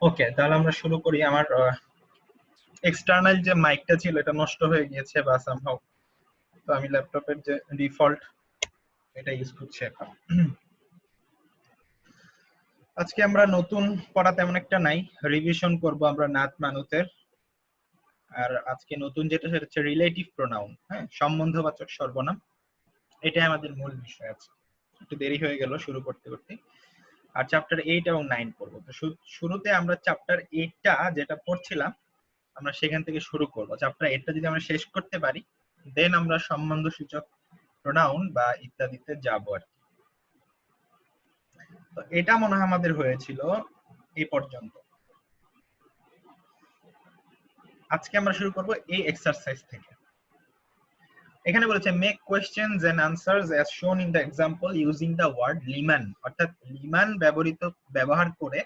ওকে, তাহলে আমরা শুরু করি। আমার এক্সটার্নাল যে মাইকটা ছিল এটা নষ্ট হয়ে গিয়েছে বা সামহাউ, তো আমি ল্যাপটপের যে ডিফল্ট এটা ইউজ করছি এখন। আজকে আমরা নতুন পড়া তেমন একটা নাই, রিভিশন করব আমরা নাত মানুতের। আর আজকে নতুন যেটা সেটা হচ্ছে রিলেটিভ প্রোনাউন, হ্যাঁ, সম্বন্ধবাচক সর্বনাম। এটাই আমাদের মূল বিষয় আছে। একটু দেরি হয়ে গেল শুরু করতে করতে। আর চ্যাপ্টার 8 এবং 9 পড়বো। তো শুরুতে আমরা চ্যাপ্টার 8টা যেটা পড়ছিলাম আমরা সেখান থেকে শুরু করব। চ্যাপ্টার 8টা যদি আমরা শেষ করতে পারি দেন আমরা সম্বন্ধসূচক প্রোনাউন বা ইত্যাদিতে যাব আর কি। তো এটা মনে হয় আমাদের হয়েছিল এই পর্যন্ত। আজকে আমরা শুরু করব এই এক্সারসাইজ থেকে। এখানে বলেছে make questions and answers as shown in the example using the word লিমান, অর্থাৎ লিমান ব্যবহার করে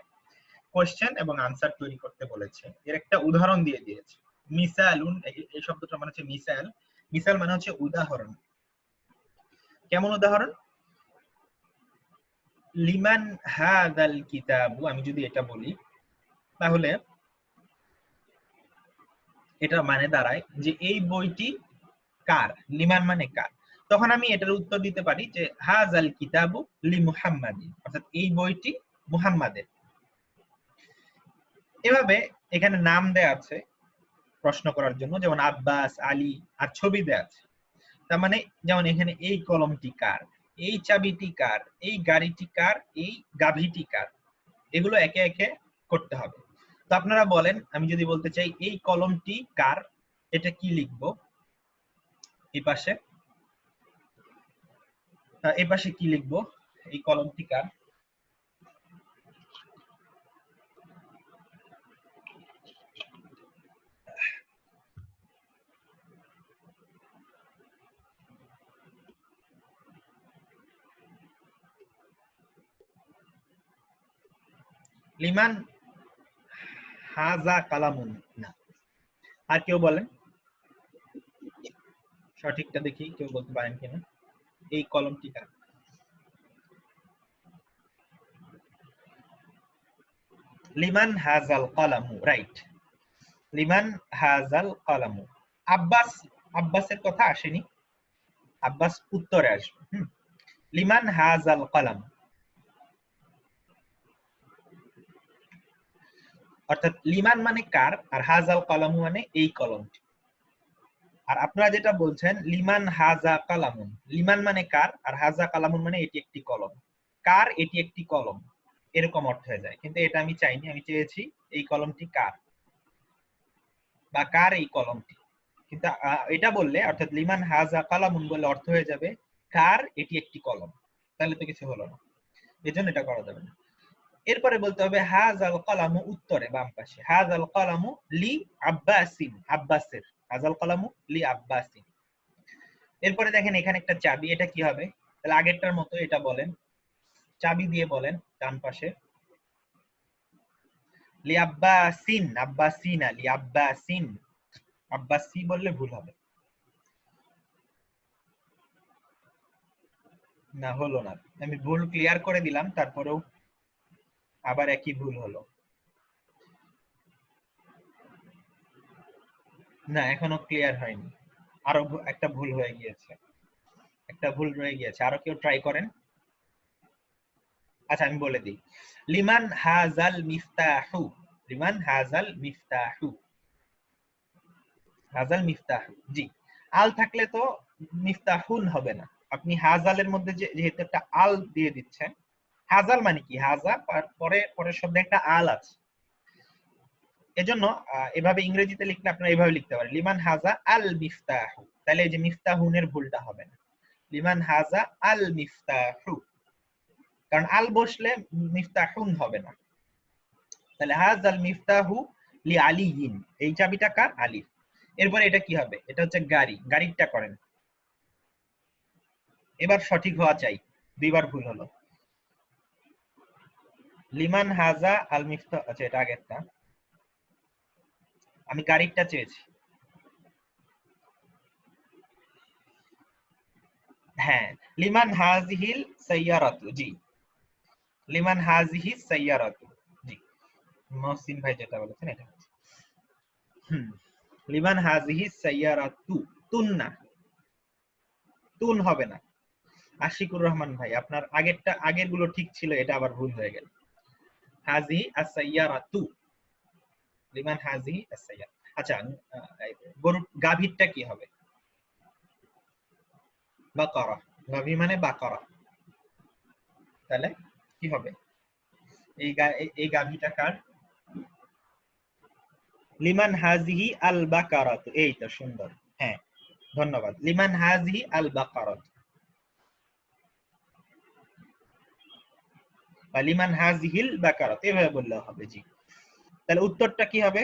কোয়েশ্চেন এবং আনসার তৈরি করতে বলেছে। এর একটা উদাহরণ দিয়ে দিয়েছে। মিসালুন, এই শব্দটা মানে হচ্ছে মিসাল। মিসাল মানে হচ্ছে উদাহরণ। কেমন উদাহরণ? লিমান হাযাল কিতাবু, আমি যদি এটা বলি তাহলে এটা মানে দাঁড়ায় যে এই বইটি কার। লিমান মানে কার। তখন আমি এটার উত্তর দিতে পারি যে হাযাল কিতাবু লি মুহাম্মাদিন, অর্থাৎ এই বইটি মুহাম্মাদের। এভাবে এখানে নাম দেয়া আছে প্রশ্ন করার জন্য, যেমন আব্বাস, আলী, আর ছবি দেয়া আছে। তার মানে যেমন এখানে এই কলমটি কার, এই চাবিটি কার, এই গাড়িটি কার, এই গাভীটি কার, এগুলো একে একে করতে হবে। তো আপনারা বলেন, আমি যদি বলতে চাই এই কলমটি কার, এটা কি লিখবো? এই পাশে কি লিখবো? এই কলমটি কার? লিমান হাজা কালামুন। না, আর কেউ বলেন সঠিকটা, দেখি কেউ বলতে পারেন কিনা। এই কলমটি কার? লিমান হাজাল কলামু, রাইট। লিমান হাজাল কলামু। আব্বাসের কথা আসেনি, আব্বাস উত্তরে আসবে। লিমান হাজাল কলাম, অর্থাৎ লিমান মানে কার, আর হাজাল কলামু মানে এই কলমটি। আর আপনারা যেটা বলছেন লিমান হাজা কালামুন, লিমান মানে কার আর হাজা কালামুন মানে এটি একটি কলম। কার এটি একটি কলম, এরকম অর্থ হয়ে যায়। কিন্তু এটা আমি চাইনি, আমি চেয়েছি এই কলমটি কার বা কার এই কলমটি। কিন্তু এটা বললে অর্থাৎ লিমান হাজা কালামুন বললে অর্থ হয়ে যাবে কার এটি একটি কলম, তাহলে তো কিছু হলো না, এজন্য এটা করা যাবে না। এরপরে বলতে হবে হাজাল কলামু, উত্তরে বাম পাশে, হাজাল কলামু লি আব্বাসিন, আব্বাসের। হাজাল কলামু লি আব্বাসিন। এরপরে দেখেন এখানে একটা চাবি, এটা কি হবে? তাহলে আগেরটার মতো এটা বলেন, চাবি দিয়ে বলেন ডান পাশে। লি আব্বাসিন, আব্বাসিনা, লি আব্বাসিন। আব্বাসি বললে ভুল হবে না, হলো না। আমি ভুল ক্লিয়ার করে দিলাম, তারপরেও আবার একই ভুল হলো। না, এখনো ক্লিয়ার হয়নি, আরো একটা ভুল হয়ে গিয়েছে, একটা ভুল রয়ে গিয়েছে। আরো কেউ ট্রাই করেন। আচ্ছা, আমি বলে দিই। লিমান হাজাল মিফতাহু, লিমান হাজাল মিফতাহু, হাজাল মিফতাহু। জি, আল থাকলে তো মিফতাহুন হবে না। আপনি হাজালের মধ্যে যেহেতু একটা আল দিয়ে দিচ্ছেন, হাজাল মানে কি, হাজা পরে পরের শব্দে একটা আল আছে, এজন্য এভাবে ইংরেজিতে লিখলে আপনারা এভাবে লিখতে পারেন লিমান হাজা আল মিফতাহু, তাহলে এই যে মিফতাহুনের ভুলটা হবে না, লিমান হাজা আল মিফতাহু, কারণ আল বসলে মিফতাহুন হবে না। তাহলে হাজাল মিফতাহু লি আলিয়িন, এই চাবিটা কার? আলীর। এরপরে এটা কি হবে? এটা হচ্ছে গাড়ি, গাড়িটা করেন। এবার সঠিক হওয়া চাই, দুইবার ভুল হলো। লিমান হাজা আল মিফতাহ, আচ্ছা এটা আগেরটা, আমি গাড়িটা চেয়েছি। হ্যাঁ, লিমান হাজিহিল সাইয়ারাতু, জি, লিমান হাজিহি সাইয়ারাতু, জি। মহসিন ভাই যেটা বলেছেন এটা হচ্ছে লিমান হাজিহি সাইয়ারাতু, তুন না, তুন হবে না। আশিকুর রহমান ভাই আপনার আগের গুলো ঠিক ছিল, এটা আবার ভুল হয়ে গেল। হাজিহি আস-সাইয়ারাতু, লিমান হাজিহি আস-সাইয়ারা। আচ্ছা, গরু গাভীরটা কি হবে? বাকারা, গাভী মানে বাকারা, তাহলে কি হবে? এই গাভীটা কার? লিমান হাজিহি আল বাকারাত, এই তো সুন্দর, হ্যাঁ ধন্যবাদ। লিমান হাজিহি আল বাকারাত বা লিমান হাজিহিল বাকারাত এভাবে বললে হবে। জি, তাহলে উত্তরটা কি হবে?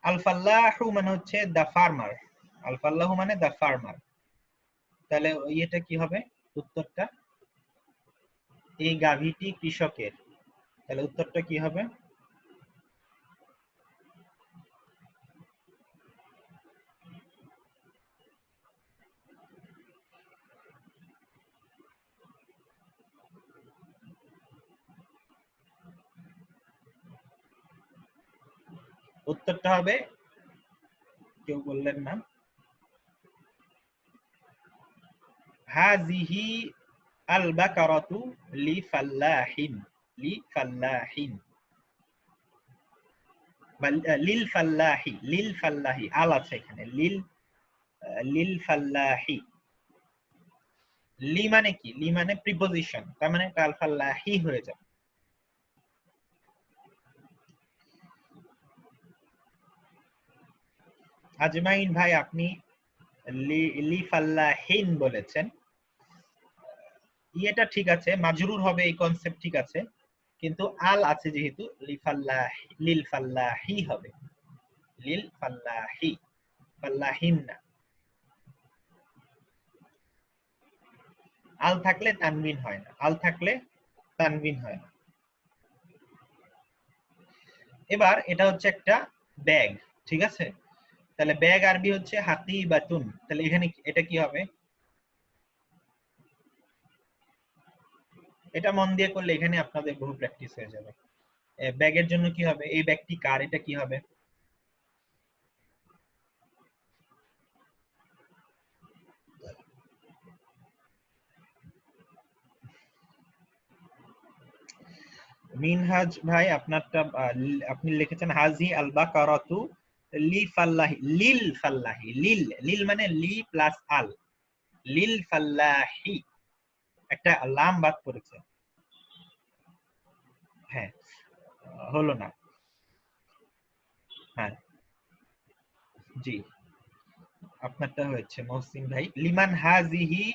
আল ফাল্লাহু মানে হচ্ছে দা ফার্মার, আল ফাল্লাহু মানে দা ফার্মার, তাহলে এটা কি হবে উত্তরটা? এই গাভীটি কৃষকের, তাহলে উত্তরটা কি হবে? উত্তরটা হবে, কেউ বললেন না, হাজিহি আল বাকারাতু লি ফাল্লাহিন, লি ফাল্লাহিন বা লিল ফাল্লাহি, লিল ফাল্লাহি, আল আছে এখানে, লিল, লিল ফাল্লাহি। লি মানে কি? লি মানে প্রিপজিশন, তার মানে আল ফাল্লাহি হয়ে যাবে। আজমাইন ভাই আপনি লি ফাল্লাহিন বলেছেন, এটা ঠিক আছে, মাজরুর হবে এই কনসেপ্ট ঠিক আছে, কিন্তু আল আছে যেহেতু লিল ফাল্লাহি হবে, লিল ফাল্লাহি, ফাল্লাহিন না। আল থাকলে তানবিন হয় না, আল থাকলে তানবিন হয় না। এবার এটা হচ্ছে একটা ব্যাগ, ঠিক আছে, তাহলে ব্যাগ আরবি হচ্ছে হাকিবাতুন, তাহলে এখানে এটা কি হবে? এটা মন দিয়ে করলে এখানে আপনাদের বহু প্র্যাকটিস হয়ে যাবে। ব্যাগের জন্য কি হবে? এই ব্যাগটি কার, এটা কি হবে? মিনহাজ ভাই আপনারটা আপনি লিখেছেন হাজি আল বাকারাতু লি ফাল্লাহি, লিল ফাল্লাহি, লিল, লিল মানে লি প্লাস আল, লিল ফাল্লাহি, একটা লাম বাদ পড়েছে, হ্যাঁ হলো না, হ্যাঁ জি আপনারটা হয়েছে মহসিন ভাই। লিমান হাজিহি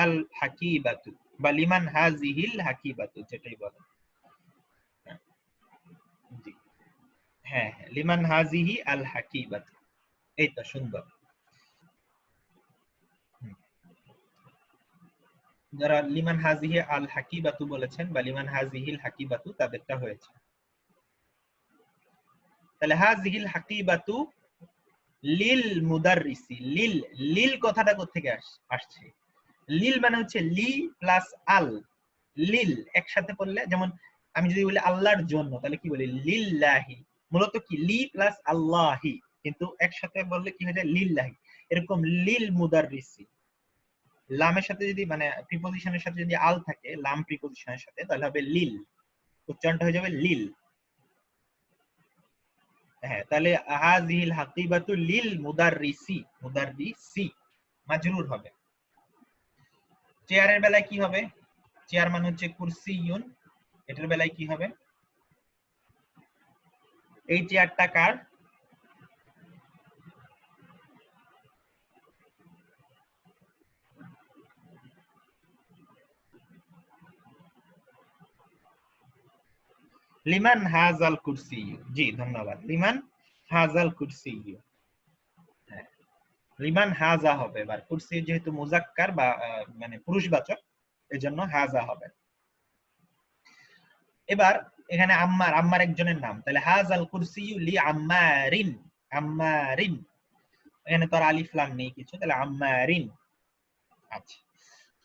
আল হাকিবাতু বা লিমান হাজিহিল হাকিবাতু যেটাই বলেন, জি হ্যাঁ হ্যাঁ, লিমান হাজিহি আল হাকিবাতু, এই তো সুন্দর। যারা লিমান হাজিহি আল হাকিবাতু বলেছেন বা লিমান হাজিহিল হাকিবাতু তাদেরটা হয়েছে। তাহলে হাজিহিল হাকিবাতু লিল মুদাররিসি, লিল, লিল কথাটা কোথা থেকে আসছে? লিল মানে হচ্ছে লি প্লাস আল, লিল একসাথে পড়লে, যেমন আমি যদি বলি আল্লাহর জন্য, তাহলে কি বলি? লিল্লাহি, মূলত কি লি প্লাস আল্লাহি, কিন্তু একসাথে বললে কি হয়ে যায়? লিল্লাহি। এরকম লিল মুদাররিসি, লামের সাথে যদি মানে প্রিপজিশনের সাথে যদি আল থাকে, লাম প্রিপজিশনের সাথে, তাহলে হবে লিল, উচ্চারণটা হয়ে যাবে লিল। হ্যাঁ, তাহলে হাযিহিল হাকিবাতু লিল মুদাররিসি, মুদাররিসি মাজরুর হবে। চেয়ারের বেলায় কি হবে? চেয়ার মানে হচ্ছে কুরসিয়ুন, এটার বেলায় কি হবে? এই চেয়ারটা কার? লিমান হাজাল কুরসিয়ু, জি ধন্যবাদ, লিমান হাজাল কুরসিয়ু, হ্যাঁ লিমান হাজা হবে। এবার কুরসি যেহেতু মুজাক্কার বা মানে পুরুষবাচক, এজন্য হাজা হবে। এবার এখানে আম্মার, আম্মার একজনের নাম, তাহলে হাজাল কুরসিয়ু লি আম্মারিন, আম্মারিন, এখানে তো আর আলিফ লাম নেই কিছু, তাহলে আম্মারিন। আচ্ছা,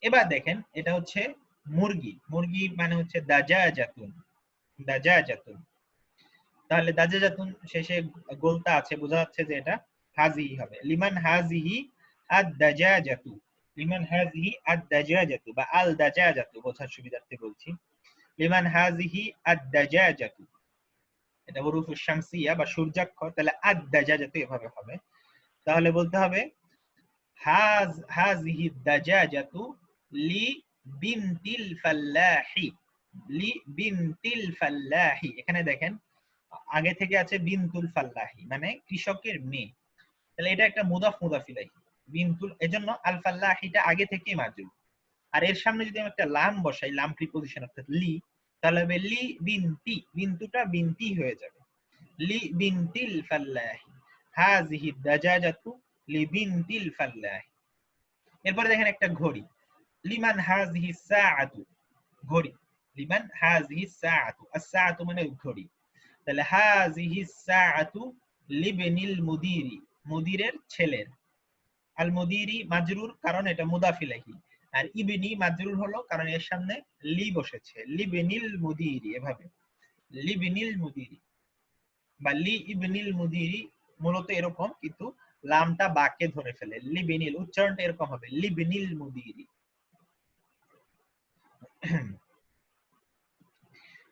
এবার দেখেন এটা হচ্ছে মুরগি, মুরগি মানে হচ্ছে দাজাজাতুন, দাজাজাতুন, তাহলে দাজাজাতুন শেষে গোলতা আছে, বোঝা যাচ্ছে যে এটা হাজিহি হবে। লিমান হাজিহি আদ-দাজাজাতু, লিমান হাজিহি আদ-দাজাজাতু বা আল-দাজাজাতু বোঝার সুবিধার্থে বলছি। লিমান হাজিহি আদ-দাজাজাতু, এটা হুরুফুশ শামসিয়া বা সূর্যাক্ষর, তাহলে আদ-দাজাজাতু এভাবে হবে। তাহলে বলতে হবে হাজিহি দাজাজাতু লি বিনতিল ফাল্লাহি, লি বিনতিল ফাল্লাহি। এখানে দেখেন আগে থেকে আছে বিনতুল ফাল্লাহি মানে কৃষকের মেয়ে, তাহলে এটা একটা মুদাফ মুদাফ ইলাইহি। বিনতুল, এজন্য আল ফাল্লাহিটা আগে থেকেই মাজরুর। আর এর সামনে যদি আমি একটা লাম বসাই, লাম প্রিপজিশন অর্থাৎ লি, তাহলে হবে লি বিনতি, বিনতুটা বিনতি হয়ে যাবে। লি বিনতিল ফাল্লাহি, হাযিহি দাজাজাতু লি বিনতিল ফাল্লাহি। এরপরে দেখেন একটা ঘড়ি, লিমান হাযিহি সাআতু, ঘড়ি, লিমান হাযিহি সাআতু, আস-সাআতু মানে ঘড়ি, তাহলে হাযিহি সাআতু লিবনিল মুদিরি, মুদিরের ছেলের। আল মুদিরি মাজরুর কারণ এটা মুদাফ ইলাইহি, আর ইবনি মাজরুর হলো কারণ এর সামনে লি বসেছে, লিবনিল মুদিরি, এভাবে লিবনিল মুদিরি বা লি ইবনিল মুদিরি মূলত এরকম, কিন্তু লামটা বাকে ধরে ফেলে, লিবনিল উচ্চারণটা এরকম হবে লিবনিল মুদিরি।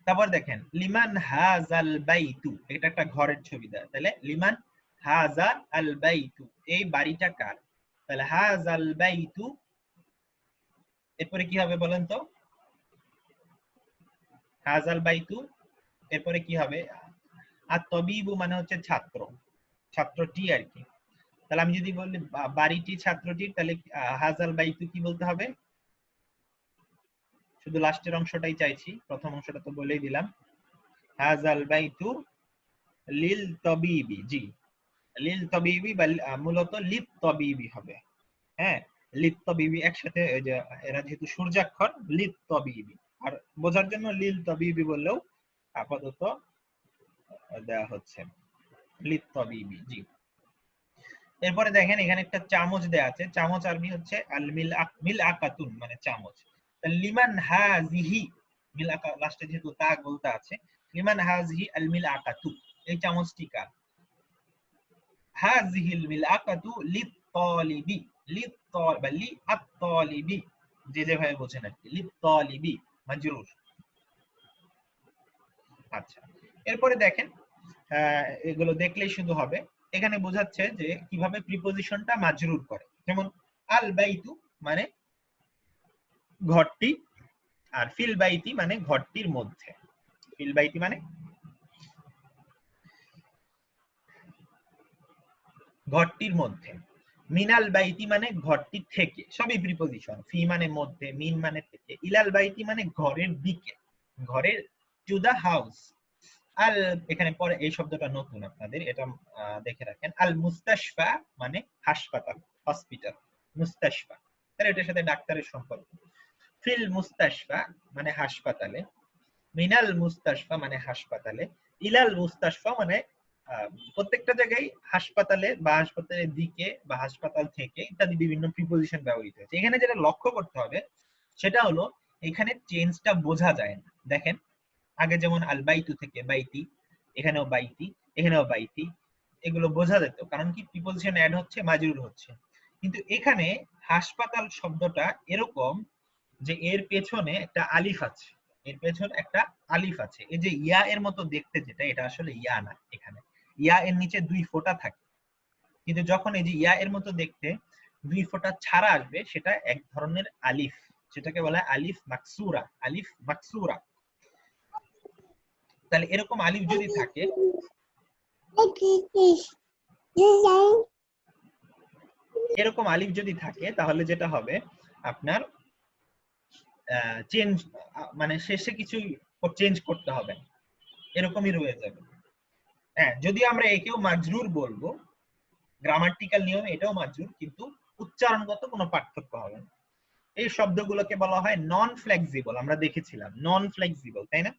তারপর দেখেন লিমান হাজাল বাইতু, এটা একটা ঘরের ছবি দেয়, তাহলে লিমান হাজাল আল বাইতু, এই বাড়িটা কার, তাহলে হাজাল বাইতু, এরপরে কি হবে বলেন তো, হাজাল বাইতু এরপরে কি হবে, আর তবিবু মানে হচ্ছে ছাত্র, ছাত্রটি আর কি। তাহলে আমি যদি বলি বাড়িটি ছাত্রটির, তাহলে হাজাল বাইতু কি বলতে হবে, শুধু লাস্টের অংশটাই চাইছি, প্রথম অংশটা তো বলেই দিলাম। হাজাল বাইতু লিল তবিবি, জি লিল তবিবি বা মূলত লিত তবিবি হবে। হ্যাঁ, লিত তবিবি একসাথে, ওই যে এরা যেহেতু সূর্যাক্ষর, লিত তবিবি, আর বোঝার জন্য লিল তবিবি বললেও আপাতত দেয়া হচ্ছে, লিত তবিবি, জি। এরপরে দেখেন এখানে একটা চামচ দেয়া আছে, চামচ আরবি হচ্ছে আল মিলআকাতুন মানে চামচ। লিমান হাযিহি, মিলআকা লাস্টে যেহেতু তা বলতে আছে, লিমান হাযিহি আল মিলআকাতু, এই চামচটি কার, হাযিহিল মিলআকাতু লিত তালিবি, লিত বা লি আত তালিবি, যে যেভাবে বোঝেন আর কি, লিত তালিবি মাজরুর। আচ্ছা, এরপরে দেখেন এগুলো দেখলেই শুধু হবে, এখানে বোঝাচ্ছে যে কিভাবে প্রিপজিশনটা মাজরুর করে। যেমন আল বাইতু মানে ঘরটি, আর ফিল বাইতি মানে ঘরটির মধ্যে, ফিল বাইতি মানে ঘরটির মধ্যে, মিনাল বাইতি মানে ঘরটি থেকে, সবই প্রিপজিশন। ফি মানে মধ্যে, মিন মানে থেকে, ইলাল বাইতি মানে ঘরের দিকে, ঘরের, টু দা হাউস। আল, এখানে পরে এই শব্দটা নতুন আপনাদের, এটা দেখে রাখেন। আল মুস্তাশফা মানে হাসপাতাল, হসপিটাল, মুস্তাশফা, তাহলে এটার সাথে ডাক্তারের সম্পর্ক। ফিল মুস্তাশফা মানে হাসপাতালে, মিনাল মুস্তাশফা মানে হাসপাতালে, ইলাল মুস্তাশফা মানে প্রত্যেকটা জায়গায় হাসপাতালে বা হাসপাতালের দিকে বা হাসপাতাল থেকে ইত্যাদি বিভিন্ন প্রিপজিশন ব্যবহৃত হয়েছে। এখানে যেটা লক্ষ্য করতে হবে সেটা হলো এখানে চেঞ্জটা বোঝা যায় না। দেখেন আগে যেমন আল বাইতু থেকে বাইতি, এখানেও বাইতি, এখানেও বাইতি, এগুলো বোঝা যেত, কারণ কি প্রিপজিশন অ্যাড হচ্ছে, মাজরুর হচ্ছে। কিন্তু এখানে হাসপাতাল শব্দটা এরকম যে এর পেছনে একটা আলিফ আছে, এর পেছনে একটা আলিফ আছে, এই যে ইয়া এর মতো দেখতে যেটা, এটা আসলে ইয়া না, এখানে ইয়া এর নিচে দুই ফোঁটা থাকে, কিন্তু যখন এই যে ইয়া এর মতো দেখতে দুই ফোঁটা ছাড়া আসবে, সেটা এক ধরনের আলিফ, সেটাকে বলা হয় আলিফ মাকসুরা, আলিফ মাকসুরা। তাহলে এরকম আলিফ যদি থাকে, এরকম আলিফ যদি থাকে তাহলে যেটা হবে আপনার চেঞ্জ, মানে শেষে কিছু চেঞ্জ করতে হবে, এরকমই রয়ে যাবে। হ্যাঁ, যদি আমরা একেও মাজরুর বলবো, গ্রামাটিক্যাল নিয়মে এটাও মাজরুর, কিন্তু উচ্চারণগত কোনো পার্থক্য হবে না। এই শব্দগুলোকে বলা হয় নন ফ্লেক্সিবল, আমরা দেখেছিলাম নন ফ্লেক্সিবল, তাই না,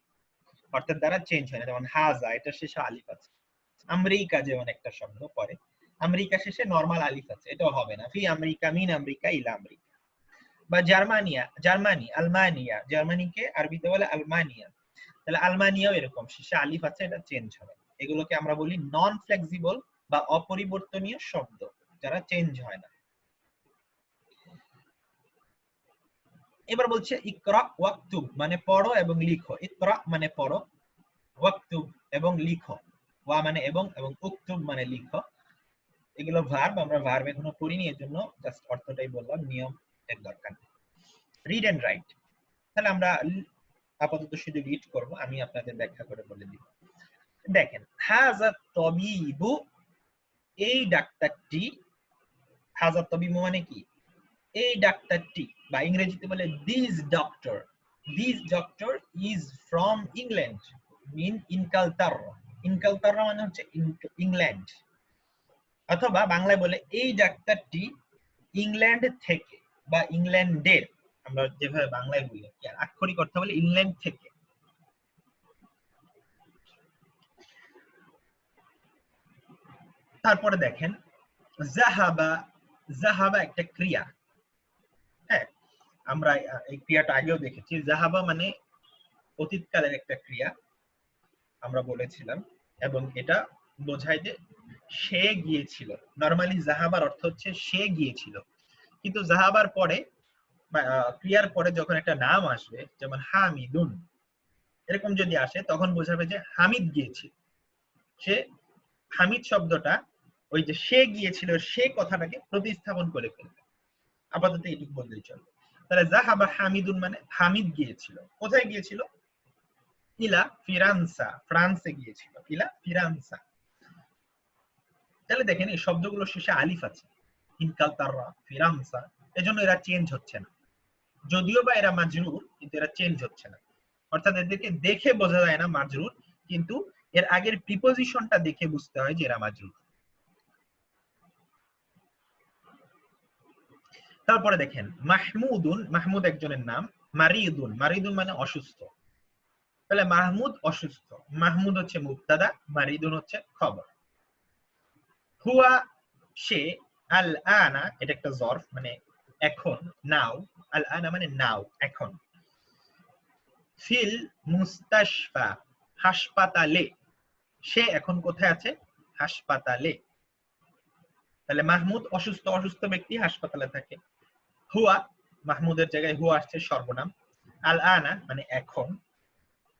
অর্থাৎ দ্বারা চেঞ্জ হয় না। যেমন হাজা, এটা শেষে আলিফ আছে। আমেরিকা যেমন একটা শব্দ পরে, আমেরিকা শেষে নরমাল আলিফ আছে, এটাও হবে না। ফি আমেরিকা, মিন আমেরিকা, ইলা আমেরিকা। বা জার্মানিয়া, জার্মানি, আলমানিয়া, জার্মানিকে আরবিতে বলে আলমানিয়া, তাহলে আলমানিয়াও এরকম শেষে আলিফ আছে, এটা চেঞ্জ হবে। এগুলোকে আমরা বলি নন ফ্লেক্সিবল বা অপরিবর্তনীয় শব্দ, যারা চেঞ্জ হয় না। এবার বলছে ইকরা ওয়াকতুব মানে পড়ো এবং লিখো। ইকরা মানে পড়ো, ওয়াকতুব এবং লিখো, ওয়া মানে এবং উকতুব মানে লিখো। এগুলো ভার্ব, আমরা ভার্ব এখনো পড়িনি, এর জন্য জাস্ট অর্থটাই বললাম, নিয়ম এর দরকার। রিড এন্ড রাইট, তাহলে আমরা আপাতত শুধু রিড করব, আমি আপনাদের ব্যাখ্যা করে বলে দিব। দেখেন, হাযা তাবিবু, এই ডাক্তারটি, হাযা তাবিবু মানে কি, এই ডাক্তারটি, বা ইংরেজিতে বলে this doctor, this doctor is from England, mean ইনকালতাররা, ইনকালতাররা মানে হচ্ছে ইংল্যান্ড, অথবা বাংলায় বলে এই ডাক্তারটি ইংল্যান্ড থেকে বা ইংল্যান্ডের, আমরা যেভাবে বাংলায় বলি আক্ষরিক অর্থ বলে ইংল্যান্ড থেকে। তারপরে দেখেন জাহাবা, জাহাবা একটা ক্রিয়া, হ্যাঁ আমরা এই ক্রিয়াটা আগেও দেখেছি। জাহাবা মানে অতীতকালের একটা ক্রিয়া, আমরা বলেছিলাম, এবং এটা বোঝায় যে সে গিয়েছিল। নরমালি জাহাবার অর্থ হচ্ছে সে গিয়েছিল, কিন্তু জাহাবার পরে ক্রিয়ার পরে যখন একটা নাম আসবে, যেমন হামিদুন এরকম যদি আসে, তখন বোঝাবে যে হামিদ গিয়েছিল। সে হামিদ শব্দটা ওই যে সে গিয়েছিল সে কথাটাকে প্রতিস্থাপন করে ফেলবে। আপাতত এটুকু বললেই চলবে। তাহলে জাহাবা হামিদুন মানে হামিদ গিয়েছিল। কোথায় গিয়েছিল? ইলা ফিরান্সা, ফ্রান্সে গিয়েছিল, ইলা ফিরান্সা। তাহলে দেখেন এই শব্দগুলো শেষে আলিফ আছে, ইনকালতাররা, ফিরান্সা, এজন্য এরা চেঞ্জ হচ্ছে না। যদিও বা এরা মাজরুর, কিন্তু এরা চেঞ্জ হচ্ছে না। অর্থাৎ এদেরকে দেখে বোঝা যায় না মাজরুর, কিন্তু এর আগের প্রিপোজিশনটা দেখে বুঝতে হয় যে এরা মাজরুর। তারপরে দেখেন মাহমুদুন, মাহমুদ একজনের নাম, মারিদুন, মারিদুন মানে অসুস্থ। তাহলে মাহমুদ অসুস্থ, মাহমুদ হচ্ছে মুবতাদা, মারিদুন হচ্ছে খবর। হুয়া সে, আল আনা এটা একটা জর্ফ মানে এখন, নাও, আল আনা মানে নাও এখন। ফিল মুস্তাশফা হাসপাতালে, সে এখন কোথায় আছে? হাসপাতালে। তাহলে মাহমুদ অসুস্থ, অসুস্থ ব্যক্তি হাসপাতালে থাকে। হুয়া, মাহমুদের জায়গায় হুয়া আসছে সর্বনাম। আল আনা মানে এখন,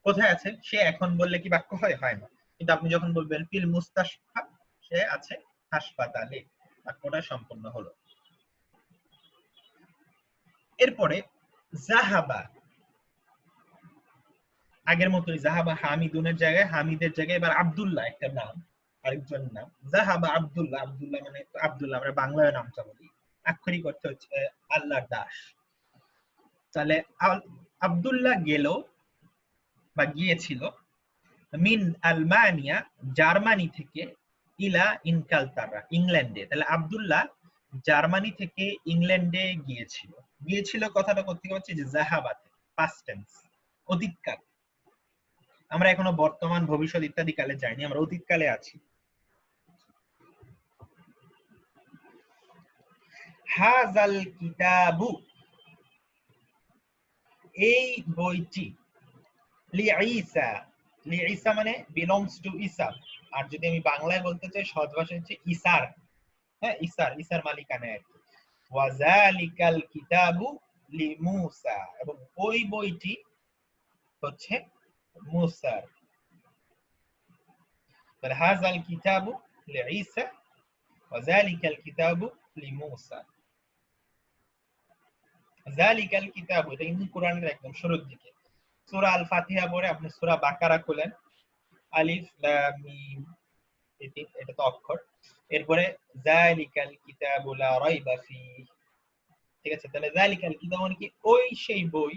কোথায় আছে? সে এখন বললে কি বাক্য হয়? হয় না। কিন্তু আপনি যখন বলবেন ফিল মুস্তাশফা, সে আছে হাসপাতালে, বাক্যটা সম্পূর্ণ হলো। এরপরে জাহাবা, আগের মতোই জাহাবা হামিদুনের জায়গায়, হামিদের জায়গায় এবার আব্দুল্লাহ একটা নাম, আরেকজন নাম। জাহাবা আব্দুল্লাহ, আব্দুল্লাহ মানে আব্দুল্লাহ আমরা বাংলায় নামটা বলি, আক্ষরিক অর্থ হচ্ছে আল্লাহর দাস। তাহলে আব্দুল্লাহ গেল বা গিয়েছিল, মিন আলমানিয়া জার্মানি থেকে, ইলা ইনকালতারা ইংল্যান্ডে। তাহলে আব্দুল্লাহ জার্মানি থেকে ইংল্যান্ডে গিয়েছিল। গিয়েছিল কথাটা কোথেকে হচ্ছে? যে জাহাবাতে, পাস্ট টেন্স, অতীতকাল। আমরা এখনো বর্তমান, ভবিষ্যৎ ইত্যাদি কালে যাইনি, আমরা অতীতকালে আছি। হাজাল কিতাবু, এই বইটি, লিঈসা, লিঈসা মানে বিলংস টু ঈসা, আর যদি আমি বাংলায় বলতে চাই সহজ ভাষায় হচ্ছে ঈসার, হ্যাঁ ঈসার, ঈসার মালিকানা আর কি। ওয়াজালিকাল কিতাবু লিমূসা, এবং ওই বইটি হচ্ছে মূসার। তাহলে হাযাল কিতাবু লিঈসা ওয়াজালিকাল কিতাবু লিমূসা। জালিকাল কিতাবু এটা কিন্তু কোরআনের একদম শুরুর দিকে। সূরা আল ফাতিহা পড়ে আপনি সূরা বাকারা খুলেন, আলিফ লাম মিম, এটা তো অক্ষর। এরপরে জালিকাল কিতাবু লা রাইবা ফিহি, ঠিক আছে? তাহলে জালিকাল কিতাব মানে কি? ওই সেই বই,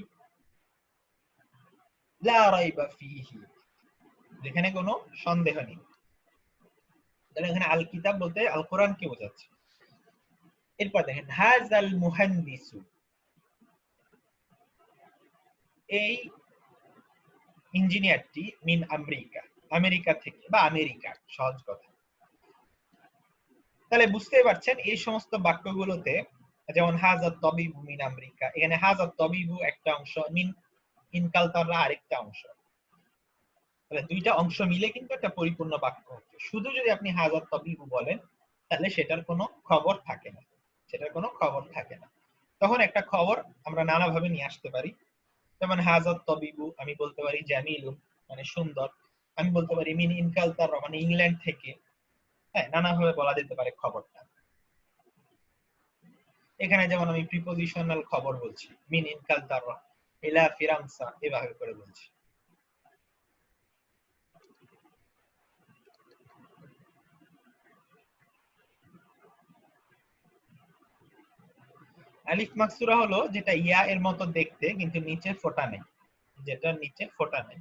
লা রাইবা ফিহি, যেখানে কোনো সন্দেহ নেই। তাহলে এখানে আল কিতাব বলতে আল কোরআনকে বোঝাচ্ছে। এরপর দেখেন হাযাল মুহান্দিসু, এই ইঞ্জিনিয়ারটি, মিন আমেরিকা, আমেরিকা থেকে বা আমেরিকা, সহজ কথা। তাহলে বুঝতেই পারছেন এই সমস্ত বাক্যগুলোতে, যেমন হাযাত তাবিবু মিন আমেরিকা, এখানে হাযাত তাবিবু একটা অংশ, মিন ইনকালতাররা আরেকটা অংশ। তাহলে দুইটা অংশ মিলে কিন্তু একটা পরিপূর্ণ বাক্য হচ্ছে। শুধু যদি আপনি হাজার তবিবু বলেন তাহলে সেটার কোনো খবর থাকে না, সেটার কোনো খবর থাকে না। তখন একটা খবর আমরা নানাভাবে নিয়ে আসতে পারি। যেমন হাজার তবিবু আমি বলতে পারি জামিলুন মানে সুন্দর, আমি বলতে পারি মিন ইনকালতার মানে ইংল্যান্ড থেকে। হ্যাঁ, নানাভাবে বলা যেতে পারে খবরটা। এখানে যেমন আমি প্রিপোজিশনাল খবর বলছি, মিন ইনকালতার ইলা ফিরাংসা, এভাবে করে বলছি। আলিফ মাকসুরা হলো যেটা ইয়া এর মতো দেখতে কিন্তু নিচে ফোঁটা নেই, যেটা নিচে ফোঁটা নেই